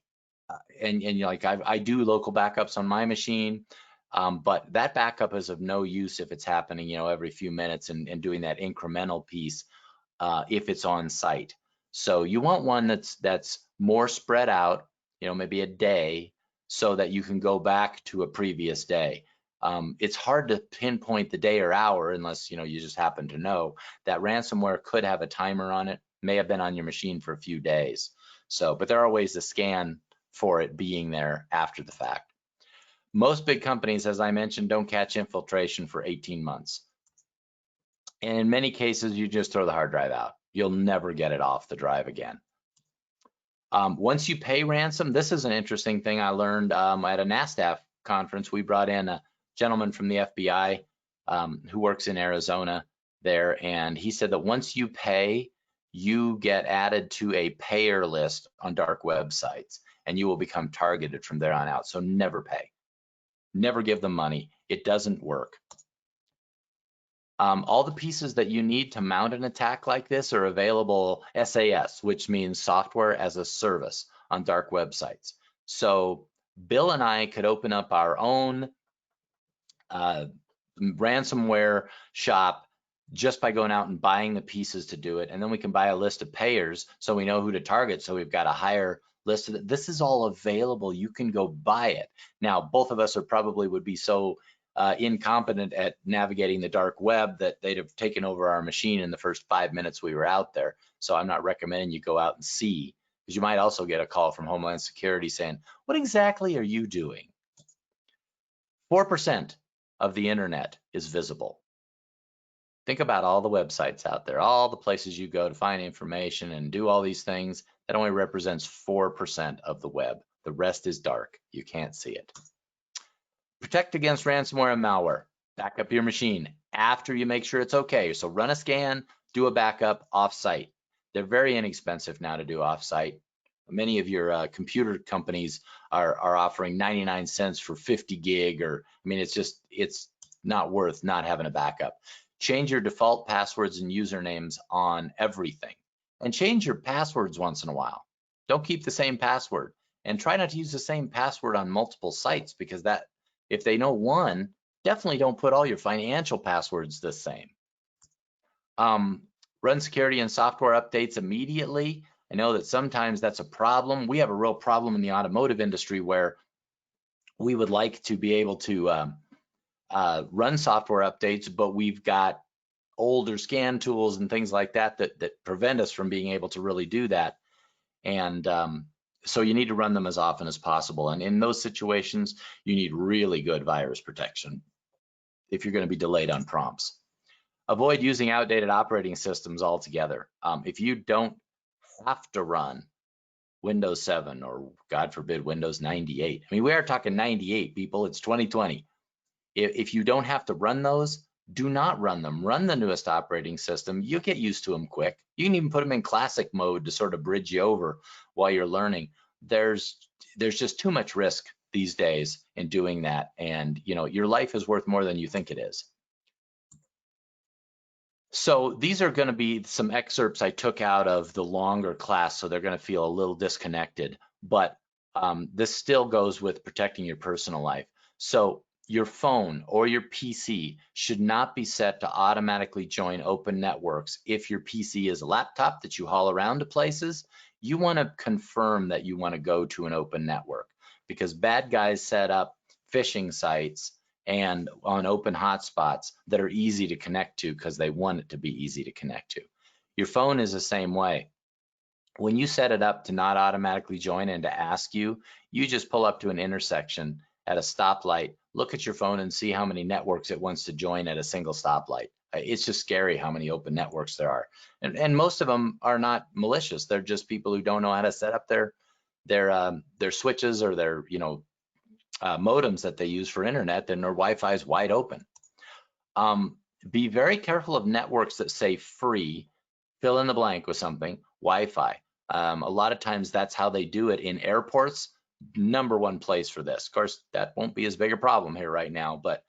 and you're like, I do local backups on my machine, but that backup is of no use if it's happening, every few minutes and doing that incremental piece if it's on site. So you want one that's more spread out, maybe a day, so that you can go back to a previous day. It's hard to pinpoint the day or hour unless you just happen to know that ransomware could have a timer on it, may have been on your machine for a few days. So, but there are ways to scan for it being there after the fact. Most big companies, as I mentioned, don't catch infiltration for 18 months. And in many cases, you just throw the hard drive out. You'll never get it off the drive again. Once you pay ransom, this is an interesting thing I learned at a NASDAQ conference. We brought in a gentleman from the FBI who works in Arizona there, and he said that once you pay, you get added to a payer list on dark websites, and you will become targeted from there on out. So never pay. Never give them money. It doesn't work. All the pieces that you need to mount an attack like this are available SAS, which means software as a service on dark websites. So Bill and I could open up our own ransomware shop just by going out and buying the pieces to do it. And then we can buy a list of payers so we know who to target. So we've got a higher listed. This is all available. You can go buy it. Now, both of us would be so incompetent at navigating the dark web that they'd have taken over our machine in the first 5 minutes we were out there. So I'm not recommending you go out and see, because you might also get a call from Homeland Security saying, what exactly are you doing? 4% of the internet is visible. Think about all the websites out there, all the places you go to find information and do all these things. That only represents 4% of the web. The rest is dark. You can't see it. Protect against ransomware and malware. Back up your machine after you make sure it's okay. So run a scan, do a backup off-site. They're very inexpensive now to do off-site. Many of your computer companies are offering 99 cents for 50 gig, or I mean, it's not worth not having a backup. Change your default passwords and usernames on everything, and change your passwords once in a while. Don't keep the same password, and try not to use the same password on multiple sites, because that, if they know one, definitely don't put all your financial passwords the same. Run security and software updates immediately. I know that sometimes that's a problem. We have a real problem in the automotive industry where we would like to be able to run software updates, but we've got older scan tools and things like that that prevent us from being able to really do that. And so you need to run them as often as possible. And in those situations, you need really good virus protection if you're going to be delayed on prompts. Avoid using outdated operating systems altogether. If you don't have to run Windows 7 or, God forbid, Windows 98. I mean, we are talking 98, people. It's 2020. If you don't have to run those, do not run them. Run the newest operating system. You'll get used to them quick. You can even put them in classic mode to sort of bridge you over while you're learning. There's just too much risk these days in doing that, and you know, your life is worth more than you think it is. So these are going to be some excerpts I took out of the longer class, so they're going to feel a little disconnected, but this still goes with protecting your personal life. So your phone or your PC should not be set to automatically join open networks. If your PC is a laptop that you haul around to places, you want to confirm that you want to go to an open network, because bad guys set up phishing sites and on open hotspots that are easy to connect to because they want it to be easy to connect to. Your phone is the same way. When you set it up to not automatically join and to ask you, you just pull up to an intersection at a stoplight, look at your phone and see how many networks it wants to join at a single stoplight. It's just scary how many open networks there are. And most of them are not malicious. They're just people who don't know how to set up their switches or their, you know, modems that they use for internet, and their Wi-Fi is wide open. Be very careful of networks that say free, fill in the blank with something, Wi-Fi. A lot of times that's how they do it in airports. #1 place for this. Of course, that won't be as big a problem here right now, but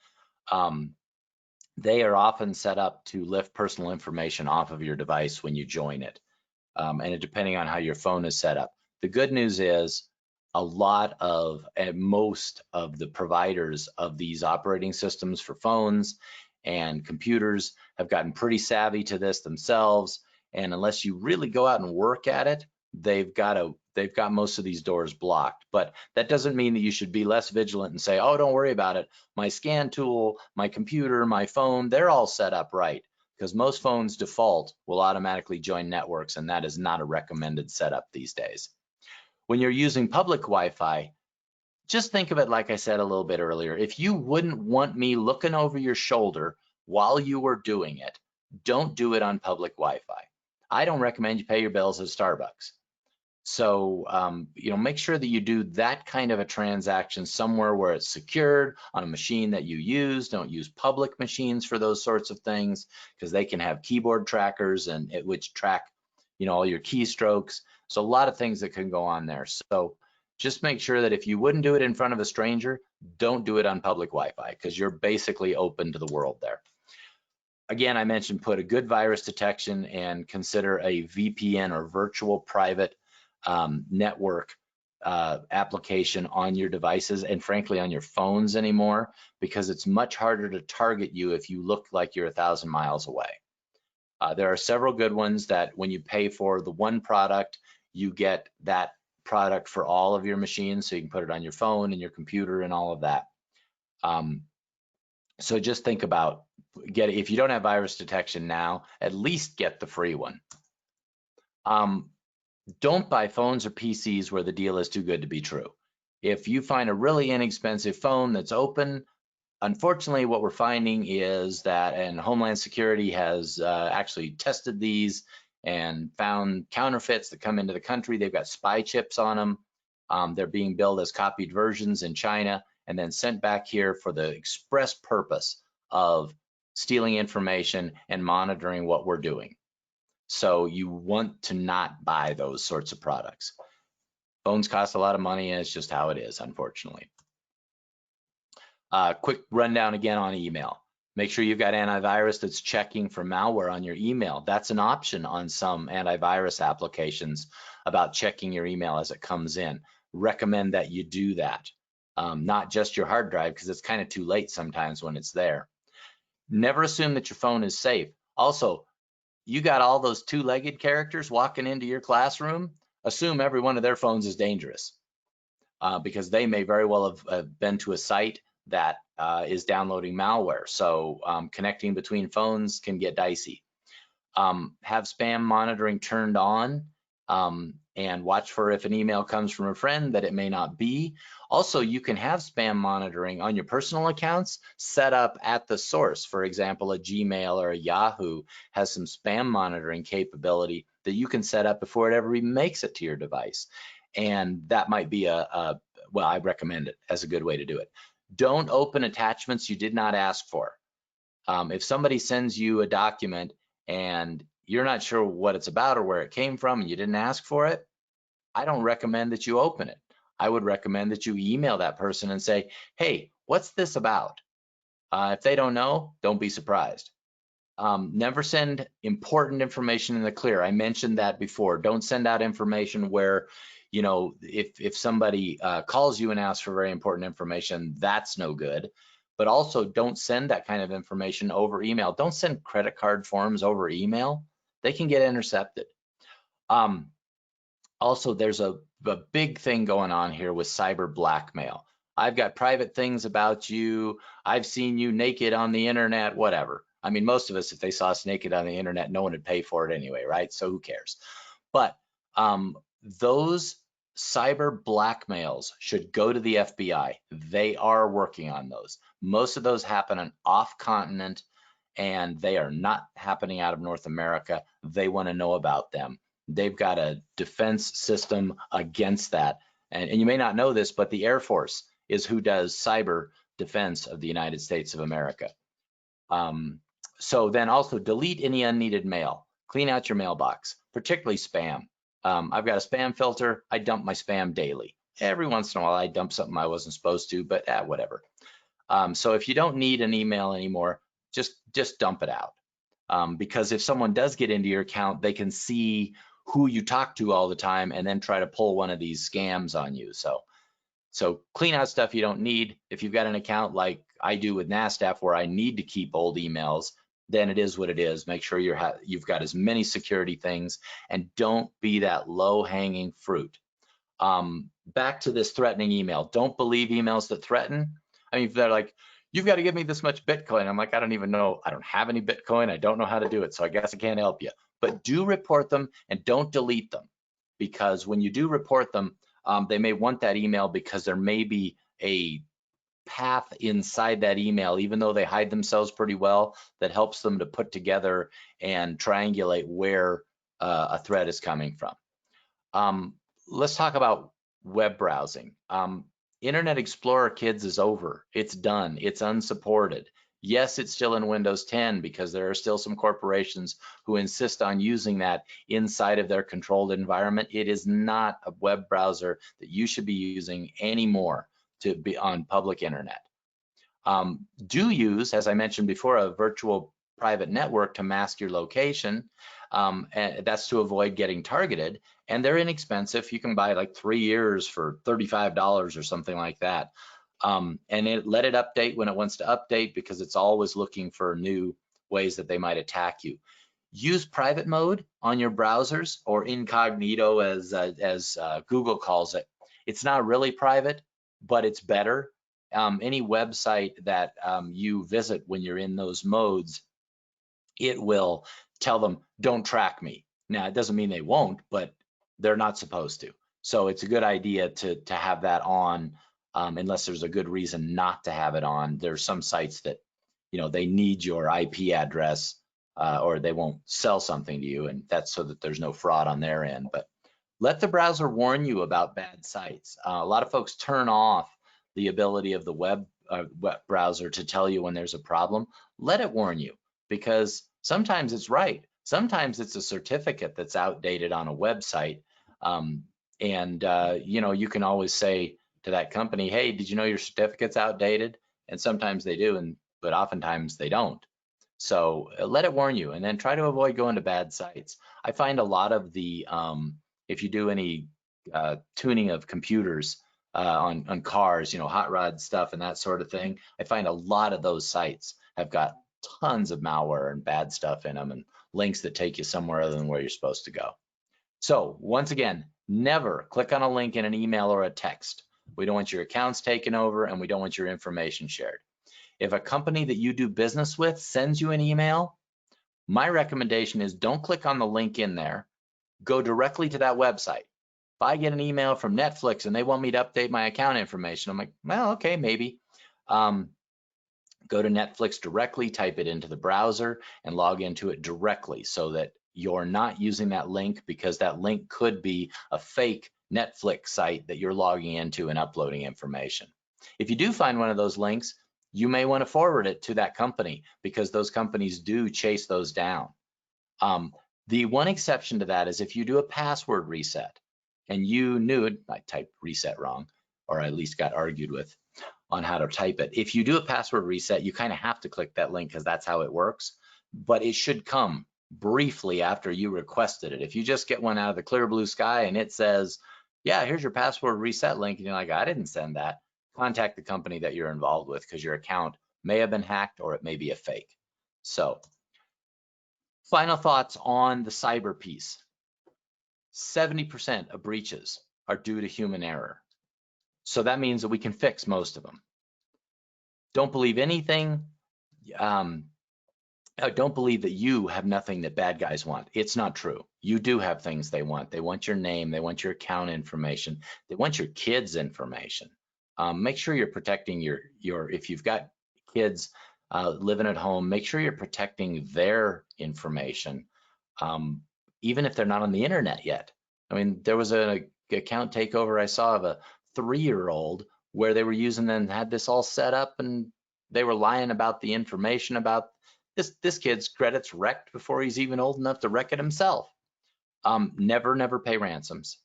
they are often set up to lift personal information off of your device when you join it, and depending on how your phone is set up. The good news is a lot of, and most of the providers of these operating systems for phones and computers have gotten pretty savvy to this themselves, and unless you really go out and work at it, they've got most of these doors blocked. But that doesn't mean that you should be less vigilant and say, oh, don't worry about it. My scan tool, my computer, my phone, they're all set up right, because most phones default will automatically join networks, and that is not a recommended setup these days. When you're using public Wi-Fi, just think of it like I said a little bit earlier. If you wouldn't want me looking over your shoulder while you were doing it, don't do it on public Wi-Fi. I don't recommend you pay your bills at Starbucks. So, you know, make sure that you do that kind of a transaction somewhere where it's secured on a machine that you use. Don't use public machines for those sorts of things, because they can have keyboard trackers and which track, you know, all your keystrokes. So a lot of things that can go on there. So just make sure that if you wouldn't do it in front of a stranger, don't do it on public Wi-Fi, because you're basically open to the world there. Again, I mentioned put a good virus detection and consider a VPN or virtual private network application on your devices, and frankly on your phones anymore, because it's much harder to target you if you look like you're 1,000 miles away. There are several good ones that when you pay for the one product, you get that product for all of your machines, so you can put it on your phone and your computer and all of that. So just think about if you don't have virus detection now, at least get the free one. Don't buy phones or PCs where the deal is too good to be true. If you find a really inexpensive phone that's open, unfortunately, what we're finding is that, and Homeland Security has actually tested these and found counterfeits that come into the country. They've got spy chips on them. They're being billed as copied versions in China and then sent back here for the express purpose of stealing information and monitoring what we're doing. So you want to not buy those sorts of products. Phones cost a lot of money, and it's just how it is, unfortunately. Quick rundown again on email. Make sure you've got antivirus that's checking for malware on your email. That's an option on some antivirus applications about checking your email as it comes in. Recommend that you do that, not just your hard drive, because it's kind of too late sometimes when it's there. Never assume that your phone is safe. Also, you got all those two-legged characters walking into your classroom, assume every one of their phones is dangerous, because they may very well have been to a site that is downloading malware. So connecting between phones can get dicey. Have spam monitoring turned on, and watch for if an email comes from a friend that it may not be. Also, you can have spam monitoring on your personal accounts set up at the source. For example, a Gmail or a Yahoo has some spam monitoring capability that you can set up before it ever even makes it to your device. And that might be well, I recommend it as a good way to do it. Don't open attachments you did not ask for. If somebody sends you a document and you're not sure what it's about or where it came from and you didn't ask for it, I don't recommend that you open it. I would recommend that you email that person and say, hey, what's this about? If they don't know, don't be surprised. Never send important information in the clear. I mentioned that before. Don't send out information where, you know, if somebody calls you and asks for very important information, that's no good. But also don't send that kind of information over email. Don't send credit card forms over email. They can get intercepted. Also, there's a big thing going on here with cyber blackmail. I've got private things about you. I've seen you naked on the internet, whatever. I mean, most of us, if they saw us naked on the internet, no one would pay for it anyway, right? So who cares? But those cyber blackmails should go to the FBI. They are working on those. Most of those happen on off-continent, and they are not happening out of North America. They want to know about them. They've got a defense system against that. And you may not know this, but the Air Force is who does cyber defense of the United States of America. So then also delete any unneeded mail. Clean out your mailbox, particularly spam. I've got a spam filter. I dump my spam daily. Every once in a while, I dump something I wasn't supposed to, but whatever. So if you don't need an email anymore, just dump it out. Because if someone does get into your account, they can see who you talk to all the time and then try to pull one of these scams on you. So clean out stuff you don't need. If you've got an account like I do with NASDAQ where I need to keep old emails, then it is what it is. Make sure you've got as many security things, and don't be that low-hanging fruit. Back to this threatening email. Don't believe emails that threaten. I mean, they're like, you've got to give me this much Bitcoin. I'm like, I don't even know. I don't have any Bitcoin. I don't know how to do it. So I guess I can't help you. But do report them and don't delete them, because when you do report them, they may want that email because there may be a path inside that email, even though they hide themselves pretty well, that helps them to put together and triangulate where a threat is coming from. Let's talk about web browsing. Internet Explorer, kids, is over. It's done. It's unsupported. Yes, it's still in Windows 10 because there are still some corporations who insist on using that inside of their controlled environment. It is not a web browser that you should be using anymore to be on public internet. Do use, as I mentioned before, a virtual private network to mask your location, and that's to avoid getting targeted. And they're inexpensive. You can buy like 3 years for $35 or something like that. And let it update when it wants to update, because it's always looking for new ways that they might attack you. use private mode on your browsers, or incognito as Google calls it. It's not really private, but it's better. Any website that you visit when you're in those modes, it will tell them, don't track me. Now, it doesn't mean they won't, but they're not supposed to. So it's a good idea to have that on, unless there's a good reason not to have it on. There's some sites that, you know, they need your IP address or they won't sell something to you, and that's so that there's no fraud on their end. But let the browser warn you about bad sites. A lot of folks turn off the ability of the web browser to tell you when there's a problem. Let it warn you, because sometimes it's right. Sometimes it's a certificate that's outdated on a website. You know, you can always say to that company, hey, did you know your certificate's outdated? And sometimes they do, but oftentimes they don't. So let it warn you, and then try to avoid going to bad sites. I find a lot of the, if you do any tuning of computers on cars, you know, hot rod stuff and that sort of thing, I find a lot of those sites have got tons of malware and bad stuff in them, and links that take you somewhere other than where you're supposed to go. So once again, never click on a link in an email or a text. We don't want your accounts taken over, and we don't want your information shared. If a company that you do business with sends you an email, my recommendation is don't click on the link in there. Go directly to that website. If I get an email from Netflix and they want me to update my account information, I'm like, well, okay, maybe. Go to Netflix directly, type it into the browser, and log into it directly, so that you're not using that link, because that link could be a fake Netflix site that you're logging into and uploading information. If you do find one of those links, you may want to forward it to that company, because those companies do chase those down. The one exception to that is if you do a password reset and you knew it, I typed reset wrong, or at least got argued with on how to type it. If you do a password reset, you kind of have to click that link, because that's how it works, but it should come briefly after you requested it. If you just get one out of the clear blue sky and it says, yeah, here's your password reset link, and you're like, I didn't send that, contact the company that you're involved with, because your account may have been hacked or it may be a fake. So final thoughts on the cyber piece. 70% of breaches are due to human error. So that means that we can fix most of them. Don't believe anything. Don't believe that you have nothing that bad guys want. It's not true. You do have things they want. They want your name. They want your account information. They want your kids' information. Make sure you're protecting your if you've got kids living at home, make sure you're protecting their information, even if they're not on the internet yet. I mean, there was an account takeover I saw of a 3-year-old where they were using and had this all set up, and they were lying about the information about this kid's credits wrecked before he's even old enough to wreck it himself. Never pay ransoms.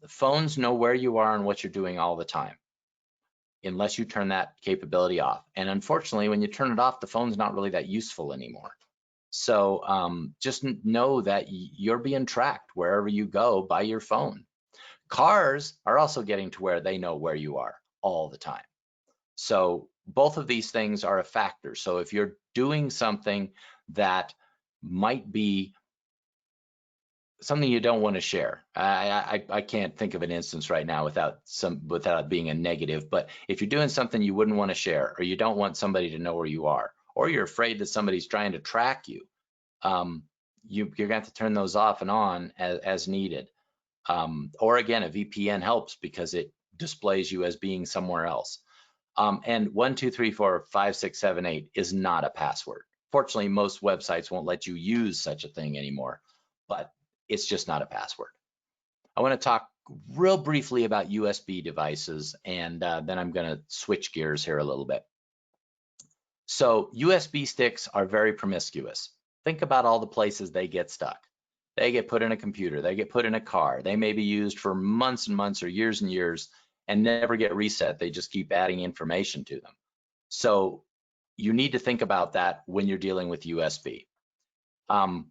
Phones know where you are and what you're doing all the time, unless you turn that capability off. And unfortunately, when you turn it off, the phone's not really that useful anymore. So just know that you're being tracked wherever you go by your phone. Cars are also getting to where they know where you are all the time. So both of these things are a factor. So if you're doing something that might be something you don't want to share, I can't think of an instance right now without it being a negative, but if you're doing something you wouldn't want to share, or you don't want somebody to know where you are, or you're afraid that somebody's trying to track you, you're going to have to turn those off and on as needed. Or again, a VPN helps because it displays you as being somewhere else. And 1, 2, 3, 4, 5, 6, 7, 8 is not a password. Fortunately, most websites won't let you use such a thing anymore, but it's just not a password. I want to talk real briefly about USB devices, and then I'm going to switch gears here a little bit. So USB sticks are very promiscuous. Think about all the places they get stuck. They get put in a computer, they get put in a car, they may be used for months and months or years and years and never get reset. They just keep adding information to them. So you need to think about that when you're dealing with USB.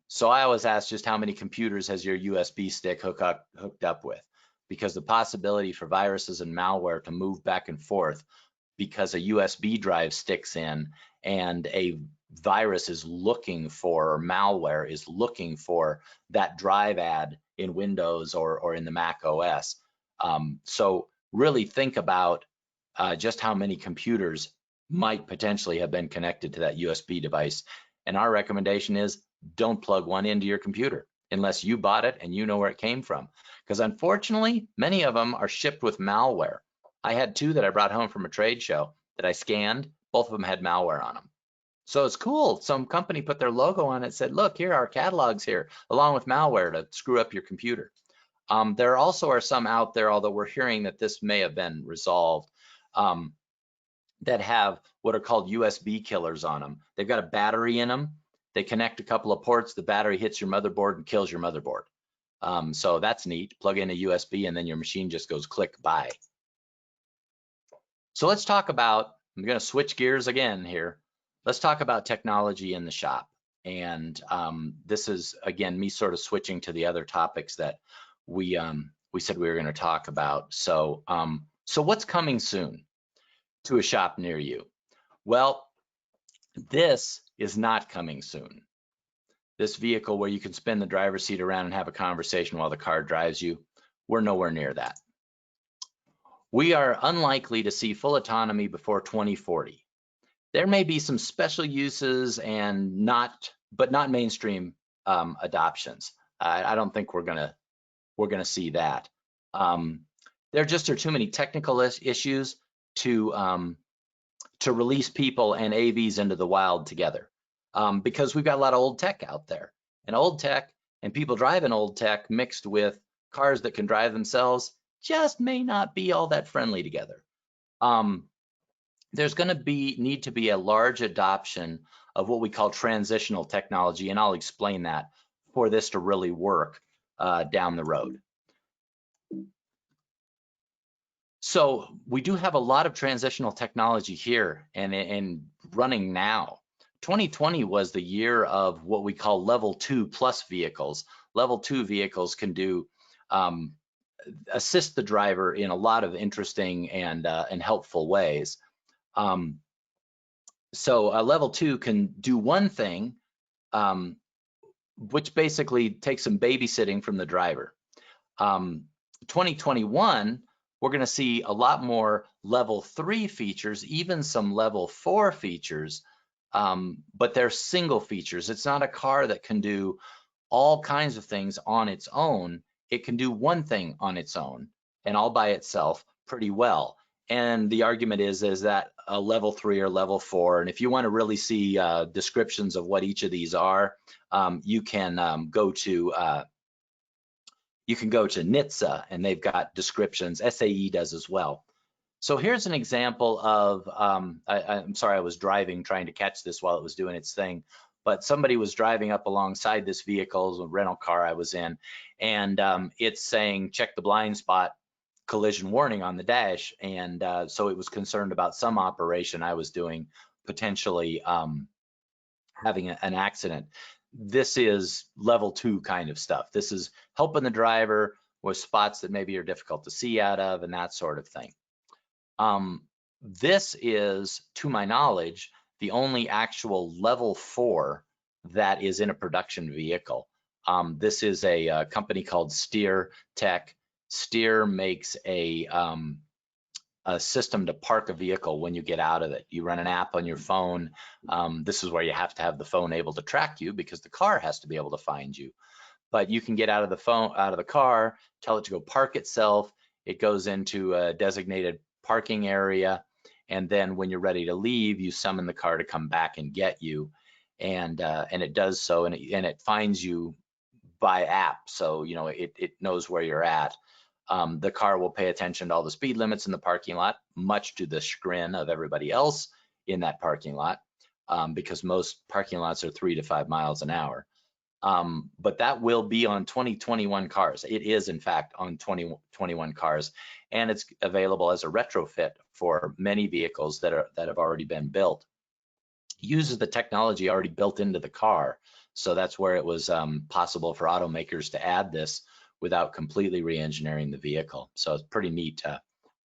So I always ask, just how many computers has your USB stick hooked up with? Because the possibility for viruses and malware to move back and forth because a USB drive sticks in and a virus is looking for, or malware is looking for that drive ad in Windows or in the Mac OS. So really think about just how many computers might potentially have been connected to that USB device. And our recommendation is don't plug one into your computer unless you bought it and you know where it came from. Because unfortunately, many of them are shipped with malware. I had 2 that I brought home from a trade show that I scanned. Both of them had malware on them. So it's cool. Some company put their logo on it, said, look, here are our catalogs here, along with malware to screw up your computer. There also are some out there, although we're hearing that this may have been resolved, that have what are called USB killers on them. They've got a battery in them. They connect a couple of ports. The battery hits your motherboard and kills your motherboard. So that's neat. Plug in a USB and then your machine just goes click, bye. So let's talk about, I'm going to switch gears again here. Let's talk about technology in the shop. And this is, again, me sort of switching to the other topics that we said we were going to talk about. So, so what's coming soon to a shop near you? Well, this is not coming soon. This vehicle where you can spin the driver's seat around and have a conversation while the car drives you, we're nowhere near that. We are unlikely to see full autonomy before 2040. There may be some special uses and not mainstream adoptions. I don't think we're gonna see that. There just are too many technical issues to release people and AVs into the wild together, because we've got a lot of old tech out there, and old tech and people driving old tech mixed with cars that can drive themselves just may not be all that friendly together. There's going to need to be a large adoption of what we call transitional technology, and I'll explain that, for this to really work down the road. So we do have a lot of transitional technology here and running now. 2020 was the year of what we call level 2+ vehicles. Level 2 vehicles can do assist the driver in a lot of interesting and helpful ways. So a level 2 can do one thing, which basically takes some babysitting from the driver. 2021, we're going to see a lot more level 3 features, even some level 4 features, but they're single features. It's not a car that can do all kinds of things on its own. It can do one thing on its own and all by itself pretty well. And the argument is that a level 3 or level 4, and if you want to really see descriptions of what each of these are, you can go to NHTSA, and they've got descriptions. SAE does as well. So here's an example of, I'm sorry, I was driving trying to catch this while it was doing its thing, but somebody was driving up alongside this vehicle, a rental car I was in, and it's saying, check the blind spot, collision warning on the dash. And so it was concerned about some operation I was doing, potentially having an accident. This is level 2 kind of stuff. This is helping the driver with spots that maybe are difficult to see out of and that sort of thing. This is, to my knowledge, the only actual level 4 that is in a production vehicle. This is a company called Steer Tech. Steer makes a system to park a vehicle when you get out of it. You run an app on your phone. This is where you have to have the phone able to track you because the car has to be able to find you. But you can get out of the car, tell it to go park itself. It goes into a designated parking area, and then when you're ready to leave, you summon the car to come back and get you. And it does so, and it finds you by app, so you know it knows where you're at. The car will pay attention to all the speed limits in the parking lot, much to the chagrin of everybody else in that parking lot, because most parking lots are 3 to 5 miles an hour. But that will be on 2021 cars. It is, in fact, on 2021 cars, and it's available as a retrofit for many vehicles that have already been built. Uses the technology already built into the car, so that's where it was possible for automakers to add this without completely re-engineering the vehicle. So it's a pretty neat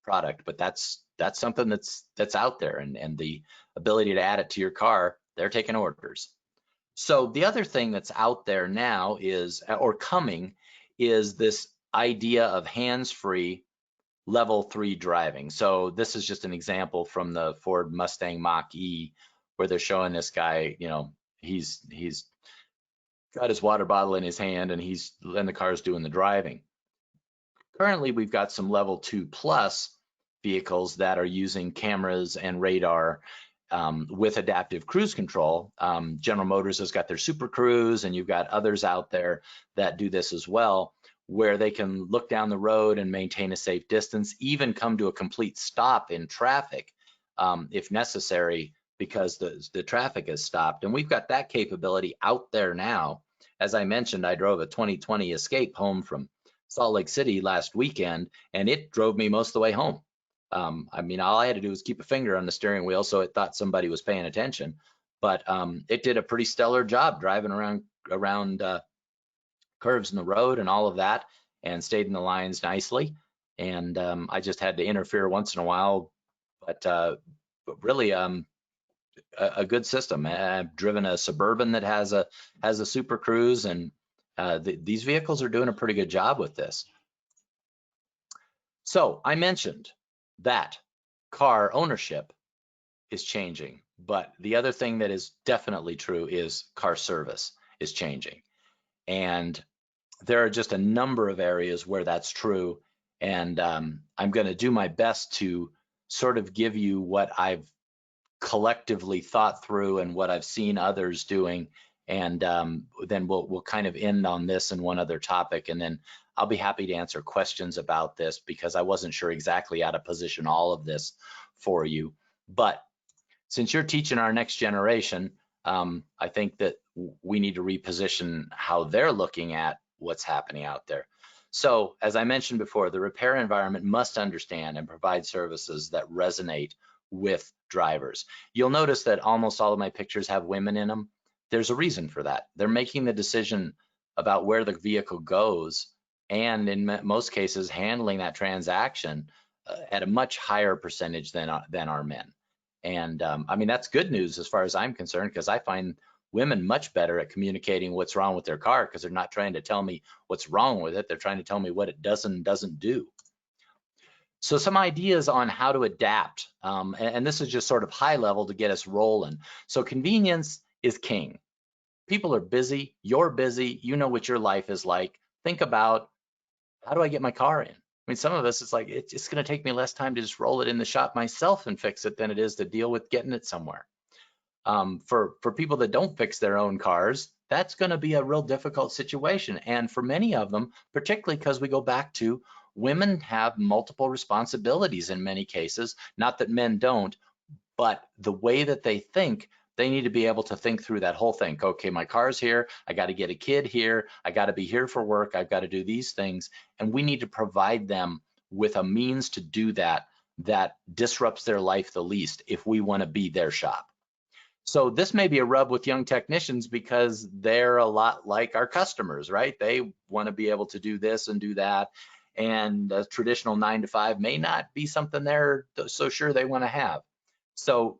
product, but that's something that's out there, and the ability to add it to your car They're taking orders. So the other thing that's out there now is, or coming, is this idea of hands-free level 3 driving. So this is just an example from the Ford Mustang Mach-E, where they're showing this guy, you know, he's got his water bottle in his hand and the car's doing the driving. Currently, we've got some level 2 plus vehicles that are using cameras and radar with adaptive cruise control. General Motors has got their Super Cruise, and you've got others out there that do this as well, where they can look down the road and maintain a safe distance, even come to a complete stop in traffic if necessary, because the traffic has stopped. And we've got that capability out there now. As I mentioned, I drove a 2020 Escape home from Salt Lake City last weekend, and it drove me most of the way home. I mean, all I had to do was keep a finger on the steering wheel so it thought somebody was paying attention. But it did a pretty stellar job driving around curves in the road and all of that, and stayed in the lines nicely. And I just had to interfere once in a while, but really a good system. I've driven a Suburban that has a Super Cruise, and these vehicles are doing a pretty good job with this. So I mentioned that car ownership is changing, but the other thing that is definitely true is car service is changing. And there are just a number of areas where that's true. And I'm going to do my best to sort of give you what I've collectively thought through and what I've seen others doing. And then we'll kind of end on this and one other topic. And then I'll be happy to answer questions about this, because I wasn't sure exactly how to position all of this for you. But since you're teaching our next generation, I think that we need to reposition how they're looking at what's happening out there. So as I mentioned before, the repair environment must understand and provide services that resonate with drivers. You'll notice that almost all of my pictures have women in them. There's a reason for that. They're making the decision about where the vehicle goes, and in most cases handling that transaction at a much higher percentage than our men. And I mean, that's good news as far as I'm concerned, because I find women much better at communicating what's wrong with their car, because they're not trying to tell me what's wrong with it. They're trying to tell me what it doesn't do. So some ideas on how to adapt, and this is just sort of high level to get us rolling. So convenience is king. People are busy, you're busy, you know what your life is like. Think about, how do I get my car in? I mean, some of us, it's like, it's going to take me less time to just roll it in the shop myself and fix it than it is to deal with getting it somewhere. For people that don't fix their own cars, that's going to be a real difficult situation. And for many of them, particularly because we go back to women have multiple responsibilities in many cases, not that men don't, but the way that they think, they need to be able to think through that whole thing. Okay, my car's here, I got to get a kid here, I got to be here for work, I've got to do these things, and we need to provide them with a means to do that disrupts their life the least if we want to be their shop. So this may be a rub with young technicians, because they're a lot like our customers, right? They want to be able to do this and do that, and a traditional 9-to-5 may not be something they're so sure they want to have. So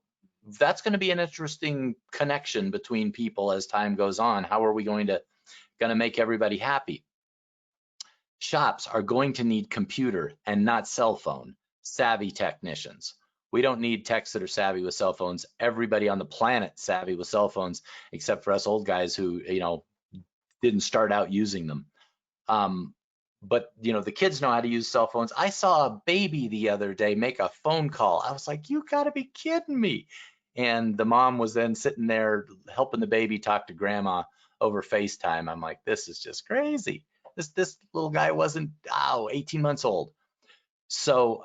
that's going to be an interesting connection between people as time goes on. How are we going to make everybody happy? Shops are going to need computer and not cell phone savvy technicians. We don't need techs that are savvy with cell phones. Everybody on the planet savvy with cell phones, except for us old guys who, you know, didn't start out using them. But you know, the kids know how to use cell phones. I saw a baby the other day make a phone call. I was like, you gotta be kidding me. And the mom was then sitting there helping the baby talk to grandma over FaceTime. I'm like, this is just crazy. This little guy wasn't 18 months old. So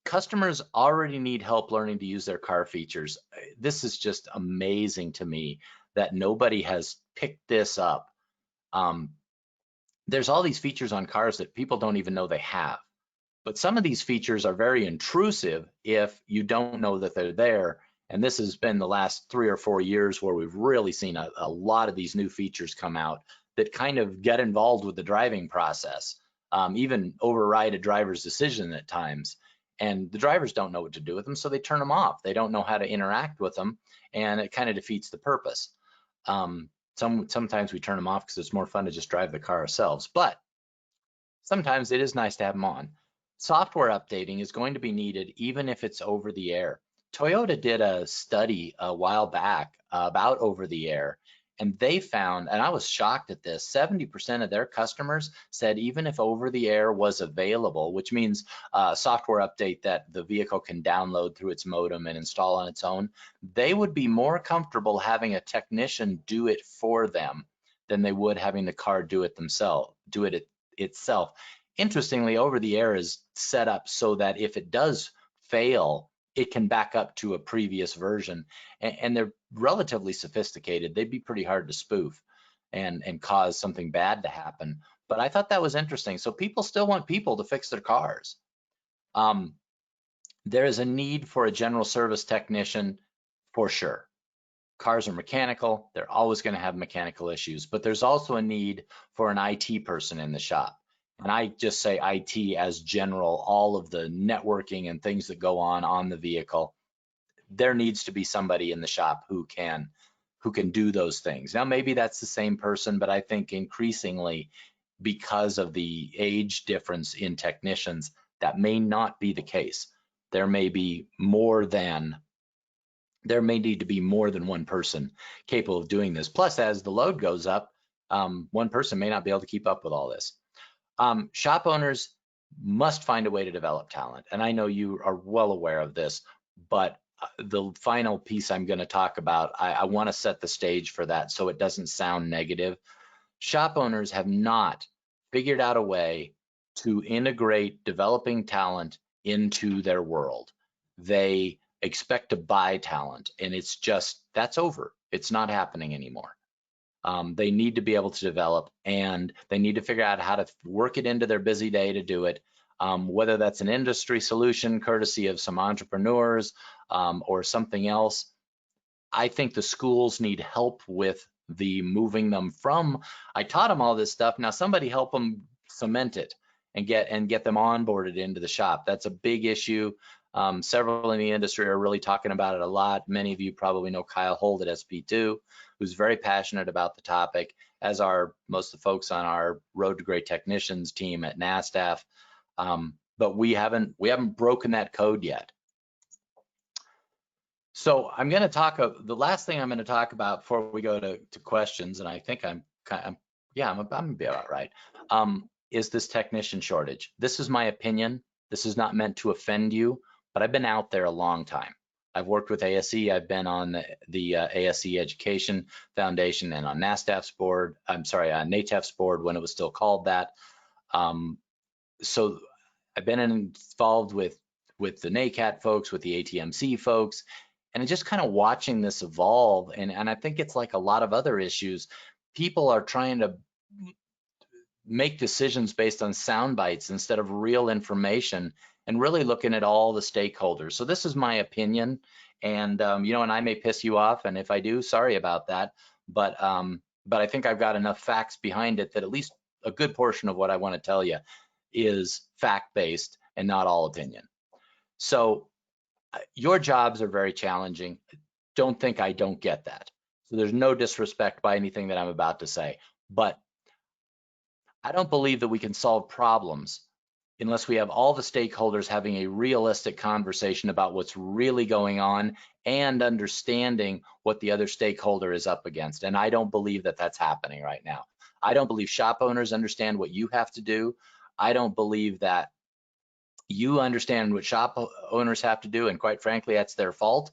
customers already need help learning to use their car features. This is just amazing to me that nobody has picked this up. There's all these features on cars that people don't even know they have. But some of these features are very intrusive if you don't know that they're there. And this has been the last 3 or 4 years where we've really seen a lot of these new features come out that kind of get involved with the driving process, even override a driver's decision at times. and the drivers don't know what to do with them, so they turn them off. They don't know how to interact with them, and it kind of defeats the purpose. Sometimes we turn them off because it's more fun to just drive the car ourselves, but sometimes it is nice to have them on. Software updating is going to be needed even if it's over the air. Toyota did a study a while back about over the air, and they found, and I was shocked at this, 70% of their customers said even if over the air was available, which means a software update that the vehicle can download through its modem and install on its own, they would be more comfortable having a technician do it for them than they would having the car do it itself. Interestingly, over the air is set up so that if it does fail, it can back up to a previous version, and they're relatively sophisticated. They'd be pretty hard to spoof and cause something bad to happen. But I thought that was interesting. So people still want people to fix their cars. There is a need for a general service technician for sure. Cars are mechanical. They're always going to have mechanical issues, but there's also a need for an IT person in the shop. And I just say IT as general, all of the networking and things that go on the vehicle. There needs to be somebody in the shop who can do those things. Now, maybe that's the same person, but I think increasingly, because of the age difference in technicians, that may not be the case. There may need to be more than one person capable of doing this. Plus, as the load goes up, one person may not be able to keep up with all this. Shop owners must find a way to develop talent. And I know you are well aware of this, but the final piece I'm going to talk about, I want to set the stage for that so it doesn't sound negative. Shop owners have not figured out a way to integrate developing talent into their world. They expect to buy talent, and it's just, that's over. It's not happening anymore. They need to be able to develop, and they need to figure out how to work it into their busy day to do it, whether that's an industry solution courtesy of some entrepreneurs or something else. I think the schools need help with the moving them from, I taught them all this stuff, now somebody help them cement it and get them onboarded into the shop. That's a big issue. Several in the industry are really talking about it a lot. Many of you probably know Kyle Holt at SP2, who's very passionate about the topic, as are most of the folks on our Road to Great Technicians team at NASTAF. But we haven't broken that code yet. So I'm going to talk, the last thing I'm going to talk about before we go to questions, and I think I'm going to be all right, is this technician shortage. This is my opinion. This is not meant to offend you, but I've been out there a long time. I've worked with ASE. I've been on the ASE Education Foundation and on NASTAF's board. I'm sorry, on NATEF's board when it was still called that. So I've been involved with the NACAT folks, with the ATMC folks, and just kind of watching this evolve. And I think it's like a lot of other issues. People are trying to make decisions based on sound bites instead of real information, and really looking at all the stakeholders. So this is my opinion, and and I may piss you off, and if I do, sorry about that. But I think I've got enough facts behind it that at least a good portion of what I want to tell you is fact-based and not all opinion. So your jobs are very challenging. Don't think I don't get that. So there's no disrespect by anything that I'm about to say, but I don't believe that we can solve problems unless we have all the stakeholders having a realistic conversation about what's really going on and understanding what the other stakeholder is up against. And I don't believe that that's happening right now. I don't believe shop owners understand what you have to do. I don't believe that you understand what shop owners have to do, and quite frankly, that's their fault.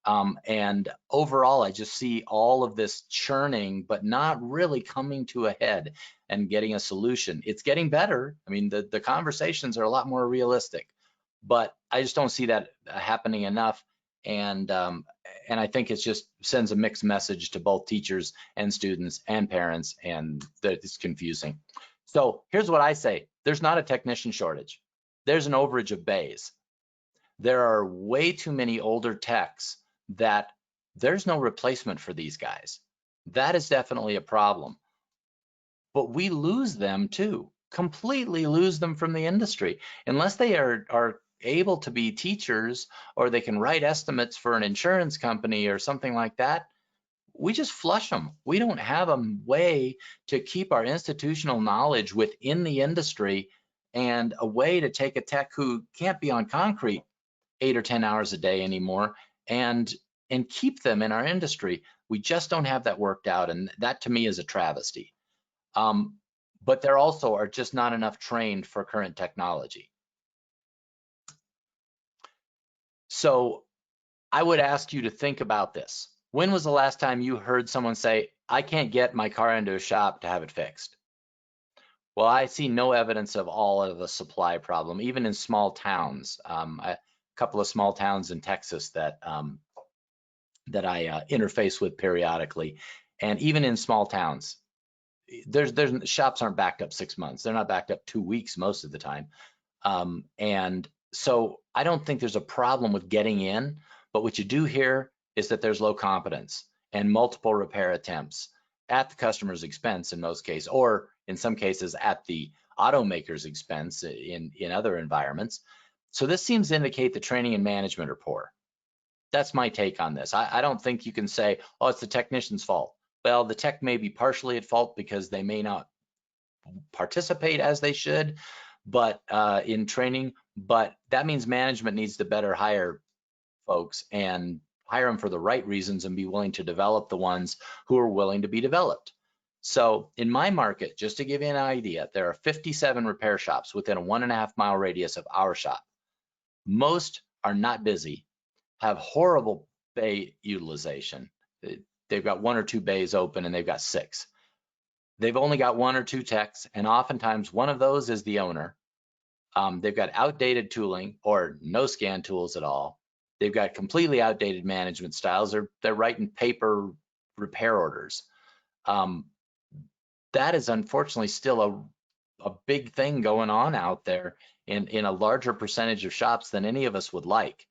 And overall, I just see all of this churning, but not really coming to a head and getting a solution. It's getting better. I mean, the conversations are a lot more realistic, but I just don't see that happening enough. And I think it just sends a mixed message to both teachers and students and parents, and that it's confusing. So here's what I say. There's not a technician shortage. There's an overage of bays. There are way too many older techs that there's no replacement for these guys. That is definitely a problem. But we lose them too, completely lose them from the industry. Unless they are able to be teachers, or they can write estimates for an insurance company or something like that, we just flush them. We don't have a way to keep our institutional knowledge within the industry, and a way to take a tech who can't be on concrete 8 or 10 hours a day anymore and keep them in our industry. We just don't have that worked out, and that to me is a travesty. But there also are just not enough trained for current technology. So I would ask you to think about this. When was the last time you heard someone say, I can't get my car into a shop to have it fixed? Well, I see no evidence of all of a supply problem, even in small towns. A couple of small towns in Texas that that I interface with periodically, and even in small towns, there's shops aren't backed up 6 months. They're not backed up 2 weeks most of the time. And so I don't think there's a problem with getting in, but what you do hear is that there's low competence and multiple repair attempts at the customer's expense in most cases, or in some cases at the automaker's expense in other environments. So this seems to indicate the training and management are poor. That's my take on this. I don't think you can say, oh, it's the technician's fault. Well, the tech may be partially at fault because they may not participate as they should, but in training, but that means management needs to better hire folks and hire them for the right reasons and be willing to develop the ones who are willing to be developed. So in my market, just to give you an idea, there are 57 repair shops within a 1.5 mile radius of our shop. Most are not busy, have horrible bay utilization. They've got 1 or 2 bays open and they've got 6. They've only got 1 or 2 techs, and oftentimes one of those is the owner. They've got outdated tooling or no scan tools at all. They've got completely outdated management styles. They're writing paper repair orders. That is unfortunately still a big thing going on out there in a larger percentage of shops than any of us would like.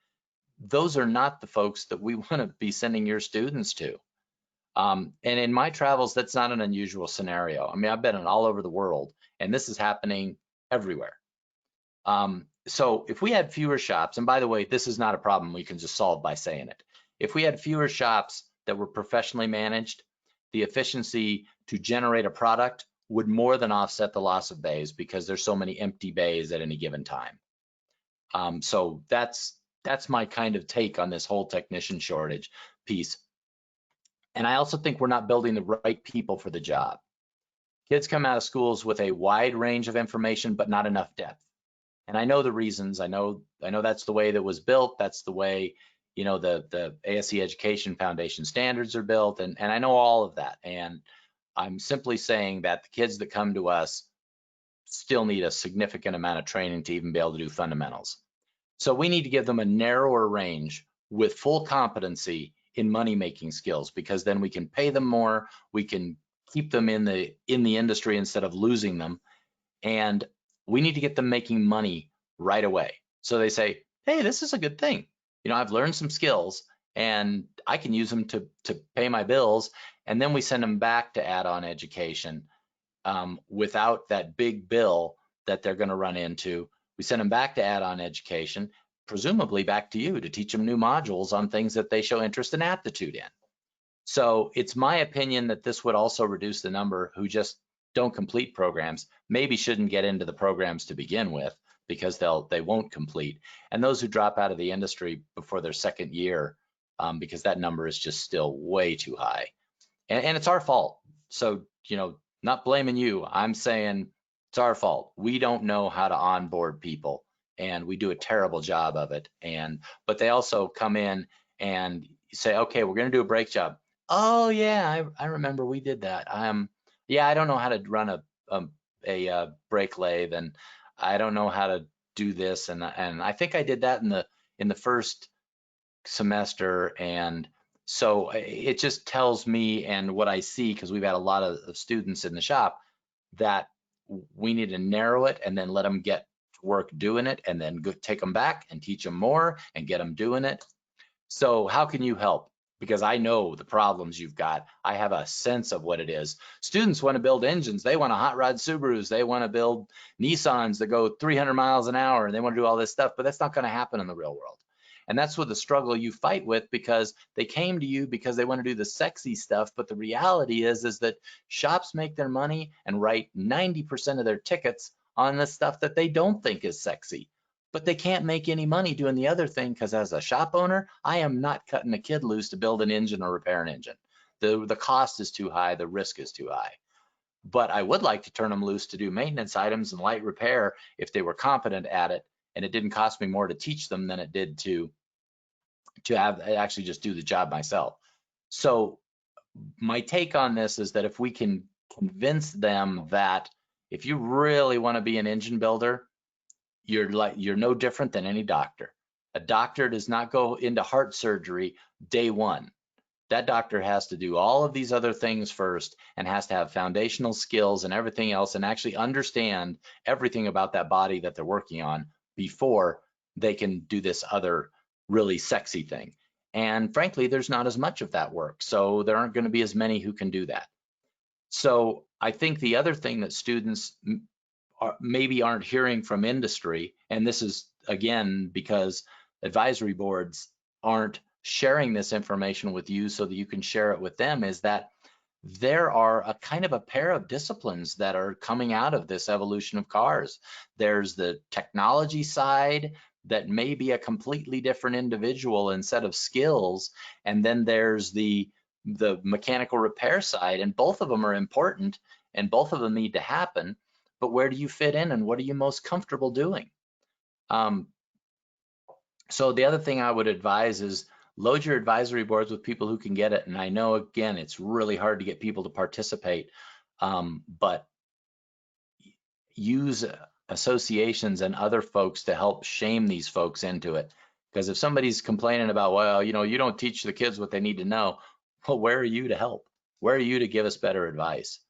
Those are not the folks that we want to be sending your students to. And in my travels, that's not an unusual scenario. I mean, I've been all over the world, and this is happening everywhere. So if we had fewer shops, and by the way, this is not a problem we can just solve by saying it. If we had fewer shops that were professionally managed, the efficiency to generate a product would more than offset the loss of bays, because there's so many empty bays at any given time. So that's my kind of take on this whole technician shortage piece. And I also think we're not building the right people for the job. Kids come out of schools with a wide range of information, but not enough depth. And I know the reasons. I know that's the way that was built. That's the way, you know, the ASE Education Foundation standards are built, and I know all of that. And I'm simply saying that the kids that come to us still need a significant amount of training to even be able to do fundamentals. So we need to give them a narrower range with full competency in money-making skills, because then we can pay them more, we can keep them in the industry instead of losing them, and we need to get them making money right away. So they say, hey, this is a good thing. You know, I've learned some skills and I can use them to pay my bills, and then we send them back to add-on education without that big bill that they're going to run into. We send them back to add-on education, presumably back to you to teach them new modules on things that they show interest and aptitude in. So it's my opinion that this would also reduce the number who just don't complete programs, maybe shouldn't get into the programs to begin with, because they won't complete, and those who drop out of the industry before their second year, because that number is just still way too high. And it's our fault. So, you know, not blaming you, I'm saying it's our fault. We don't know how to onboard people, and we do a terrible job of it. But they also come in and say, okay, we're going to do a brake job. Oh yeah, I remember we did that. Yeah, I don't know how to run a brake lathe, and I don't know how to do this, and I think I did that in the first semester. And so it just tells me, and what I see, because we've had a lot of students in the shop, that we need to narrow it and then let them get to work doing it, and then go take them back and teach them more and get them doing it. So how can you help? because I know the problems you've got. I have a sense of what it is. Students want to build engines. They want to hot rod Subarus. They want to build Nissans that go 300 miles an hour, and they want to do all this stuff, but that's not going to happen in the real world. And that's what the struggle you fight with, because they came to you because they want to do the sexy stuff. But the reality is that shops make their money and write 90% of their tickets on the stuff that they don't think is sexy. But they can't make any money doing the other thing, because as a shop owner, I am not cutting a kid loose to build an engine or repair an engine. The cost is too high, the risk is too high. But I would like to turn them loose to do maintenance items and light repair if they were competent at it, and it didn't cost me more to teach them than it did to have actually just do the job myself. So my take on this is that if we can convince them that if you really want to be an engine builder, you're no different than any doctor. A doctor does not go into heart surgery day one. That doctor has to do all of these other things first, and has to have foundational skills and everything else, and actually understand everything about that body that they're working on before they can do this other really sexy thing. And frankly, there's not as much of that work, so there aren't going to be as many who can do that. So I think the other thing that students maybe aren't hearing from industry, and this is again because advisory boards aren't sharing this information with you so that you can share it with them, is that there are a kind of a pair of disciplines that are coming out of this evolution of cars. There's the technology side that may be a completely different individual and set of skills, and then there's the mechanical repair side, and both of them are important and both of them need to happen. But where do you fit in, and what are you most comfortable doing? So the other thing I would advise is load your advisory boards with people who can get it. And I know, again, it's really hard to get people to participate, but use associations and other folks to help shame these folks into it. Because if somebody's complaining about, well, you know, you don't teach the kids what they need to know, well, where are you to help? Where are you to give us better advice?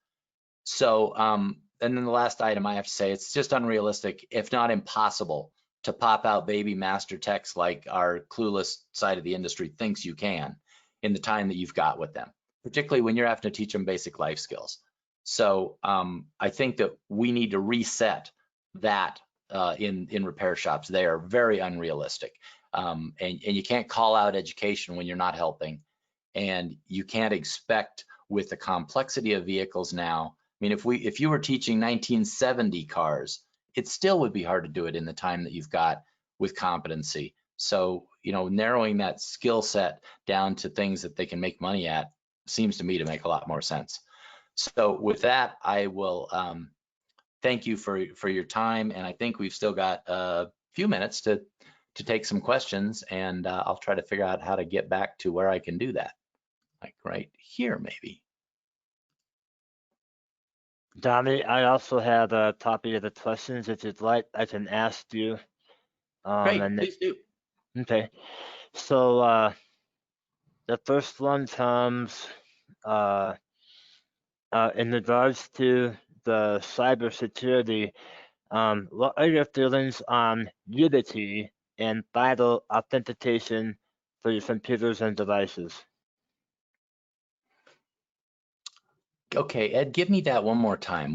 So, and then the last item I have to say, it's just unrealistic, if not impossible, to pop out baby master techs like our clueless side of the industry thinks you can in the time that you've got with them, particularly when you're having to teach them basic life skills. So I think that we need to reset that in repair shops. They are very unrealistic. And you can't call out education when you're not helping. And you can't expect, with the complexity of vehicles now, I mean, if you were teaching 1970 cars, it still would be hard to do it in the time that you've got with competency. So, you know, narrowing that skill set down to things that they can make money at seems to me to make a lot more sense. So with that, I will thank you for your time. And I think we've still got a few minutes to take some questions, and I'll try to figure out how to get back to where I can do that. Like right here, maybe. Donny, I also have a copy of the questions. If you'd like, I can ask you. Great, please do. Okay, so the first one comes in regards to the cybersecurity. What are your feelings on Unity and vital authentication for your computers and devices? Okay, Ed, give me that one more time.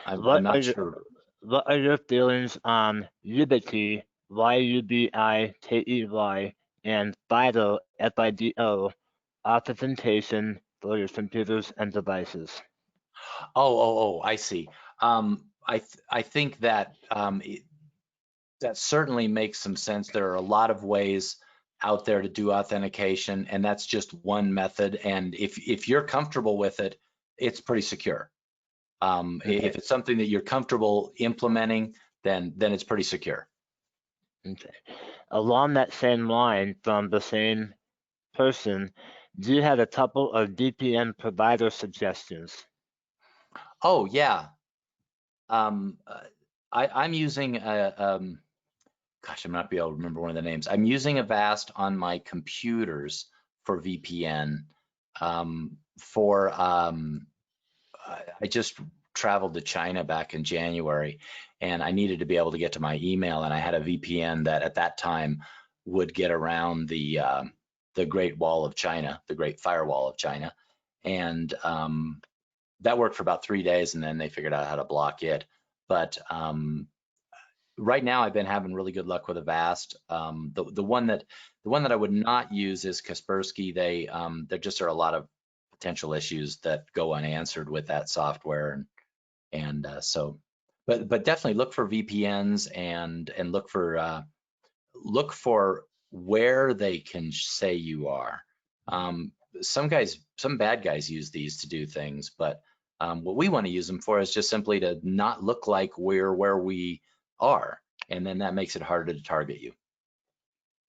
I'm not sure. What are your feelings on Unity, YUBIKEY, and vital, FIDO, authentication for your computers and devices? Oh, I see. I think that that certainly makes some sense. There are a lot of ways out there to do authentication, and that's just one method. And if you're comfortable with it, it's pretty secure. Okay. If it's something that you're comfortable implementing, then it's pretty secure. Okay. Along that same line, from the same person, do you have a couple of VPN provider suggestions? Oh yeah. I'm using gosh, I'm not be able to remember one of the names. I'm using Avast on my computers for VPN. I just traveled to China back in January, and I needed to be able to get to my email, and I had a VPN that at that time would get around the the Great Wall of China, the Great Firewall of China. And that worked for about 3 days, and then they figured out how to block it. But right now I've been having really good luck with Avast. The one that I would not use is Kaspersky. There just are a lot of potential issues that go unanswered with that software, and so, but definitely look for VPNs and look for where they can say you are. Some bad guys use these to do things, but what we want to use them for is just simply to not look like we're where we are, and then that makes it harder to target you.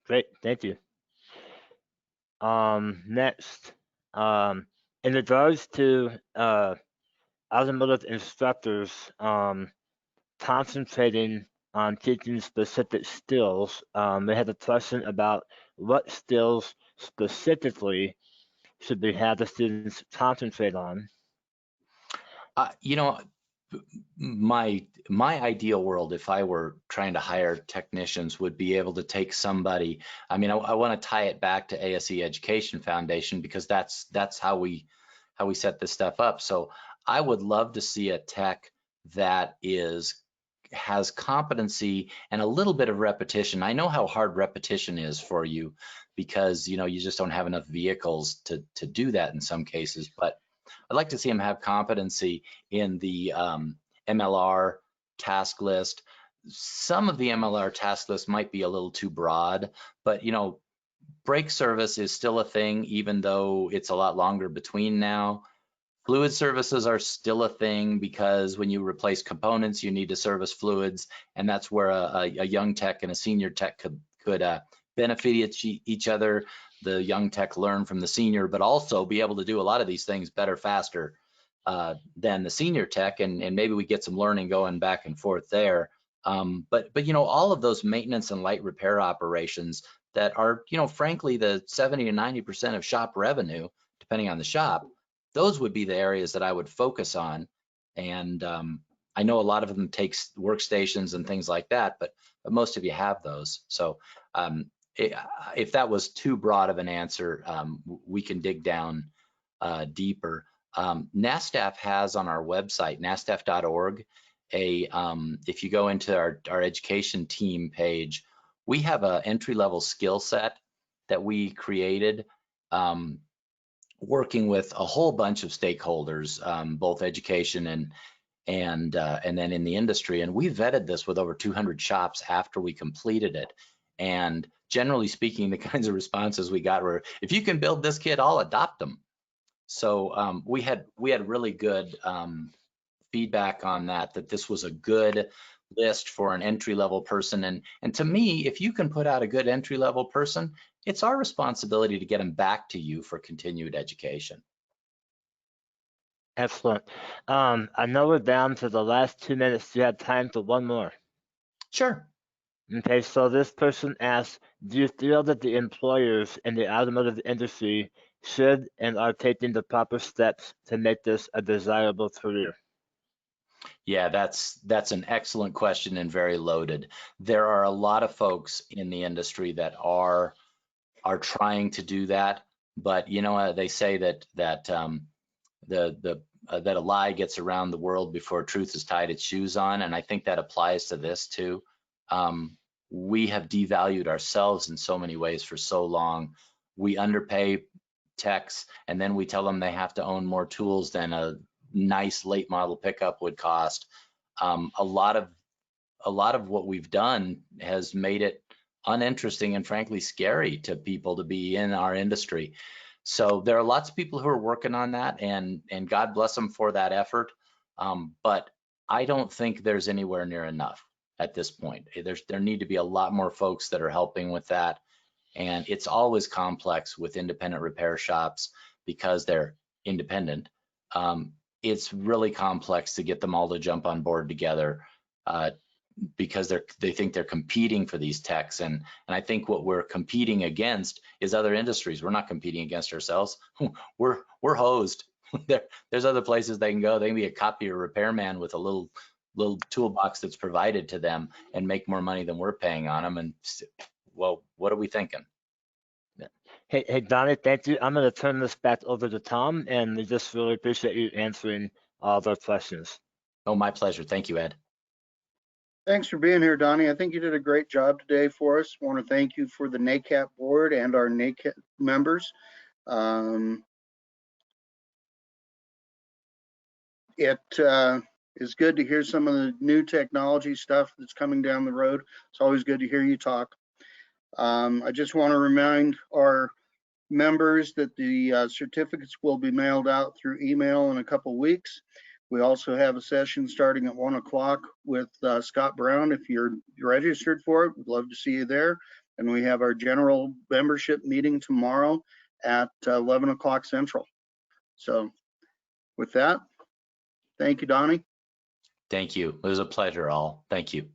Great, thank you. Next, in regards to automotive instructors concentrating on teaching specific skills, they had a question about what skills specifically should we have the students concentrate on? You know, my ideal world, if I were trying to hire technicians, would be able to take somebody. I mean, I want to tie it back to ASE Education Foundation, because that's how we set this stuff up. So I would love to see a tech that has competency and a little bit of repetition. I know how hard repetition is for you, because you just don't have enough vehicles to do that in some cases. But I'd like to see them have competency in the MLR task list. Some of the MLR task list might be a little too broad, but brake service is still a thing, even though it's a lot longer between now. Fluid services are still a thing, because when you replace components, you need to service fluids, and that's where a young tech and a senior tech could benefit each other. The young tech learn from the senior, but also be able to do a lot of these things better, faster than the senior tech, and maybe we get some learning going back and forth there. But all of those maintenance and light repair operations that are frankly the 70 to 90% of shop revenue, depending on the shop, those would be the areas that I would focus on. And I know a lot of them takes workstations and things like that, but most of you have those. So if that was too broad of an answer, we can dig down deeper. NASTAF has on our website, nastaf.org, if you go into our education team page, we have an entry-level skill set that we created, working with a whole bunch of stakeholders, both education and then in the industry. And we vetted this with over 200 shops after we completed it. And generally speaking, the kinds of responses we got were, if you can build this kit, I'll adopt them. So we had really good feedback on that this was a good list for an entry-level person. And to me, if you can put out a good entry-level person, it's our responsibility to get them back to you for continued education. Excellent. I know we're down to the last 2 minutes. Do you have time for one more? Sure. Okay, so this person asks, do you feel that the employers in the automotive industry should and are taking the proper steps to make this a desirable career? Yeah, that's an excellent question and very loaded. There are a lot of folks in the industry that are trying to do that, but they say that a lie gets around the world before truth has tied its shoes on, and I think that applies to this too. We have devalued ourselves in so many ways for so long. We underpay techs, and then we tell them they have to own more tools than a nice late model pickup would cost. A lot of what we've done has made it uninteresting and frankly scary to people to be in our industry. So there are lots of people who are working on that, and God bless them for that effort. But I don't think there's anywhere near enough at this point. There need to be a lot more folks that are helping with that. And it's always complex with independent repair shops because they're independent. It's really complex to get them all to jump on board together because they think they're competing for these techs. And I think what we're competing against is other industries. We're not competing against ourselves. We're hosed. There's other places they can go. They can be a copier repairman with a little toolbox that's provided to them and make more money than we're paying on them. And well, what are we thinking? Hey, Donnie, thank you. I'm going to turn this back over to Tom, and we just really appreciate you answering all their questions. Oh, my pleasure. Thank you, Ed. Thanks for being here, Donnie. I think you did a great job today for us. I want to thank you for the NACAT board and our NACAT members. It is good to hear some of the new technology stuff that's coming down the road. It's always good to hear you talk. I just want to remind our members that the certificates will be mailed out through email in a couple weeks. We also have a session starting at 1 o'clock with Scott Brown. If you're registered for it, we'd love to see you there. And we have our general membership meeting tomorrow at 11 o'clock Central. So with that, thank you, Donnie. Thank you. It was a pleasure, all. Thank you.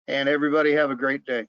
And everybody have a great day.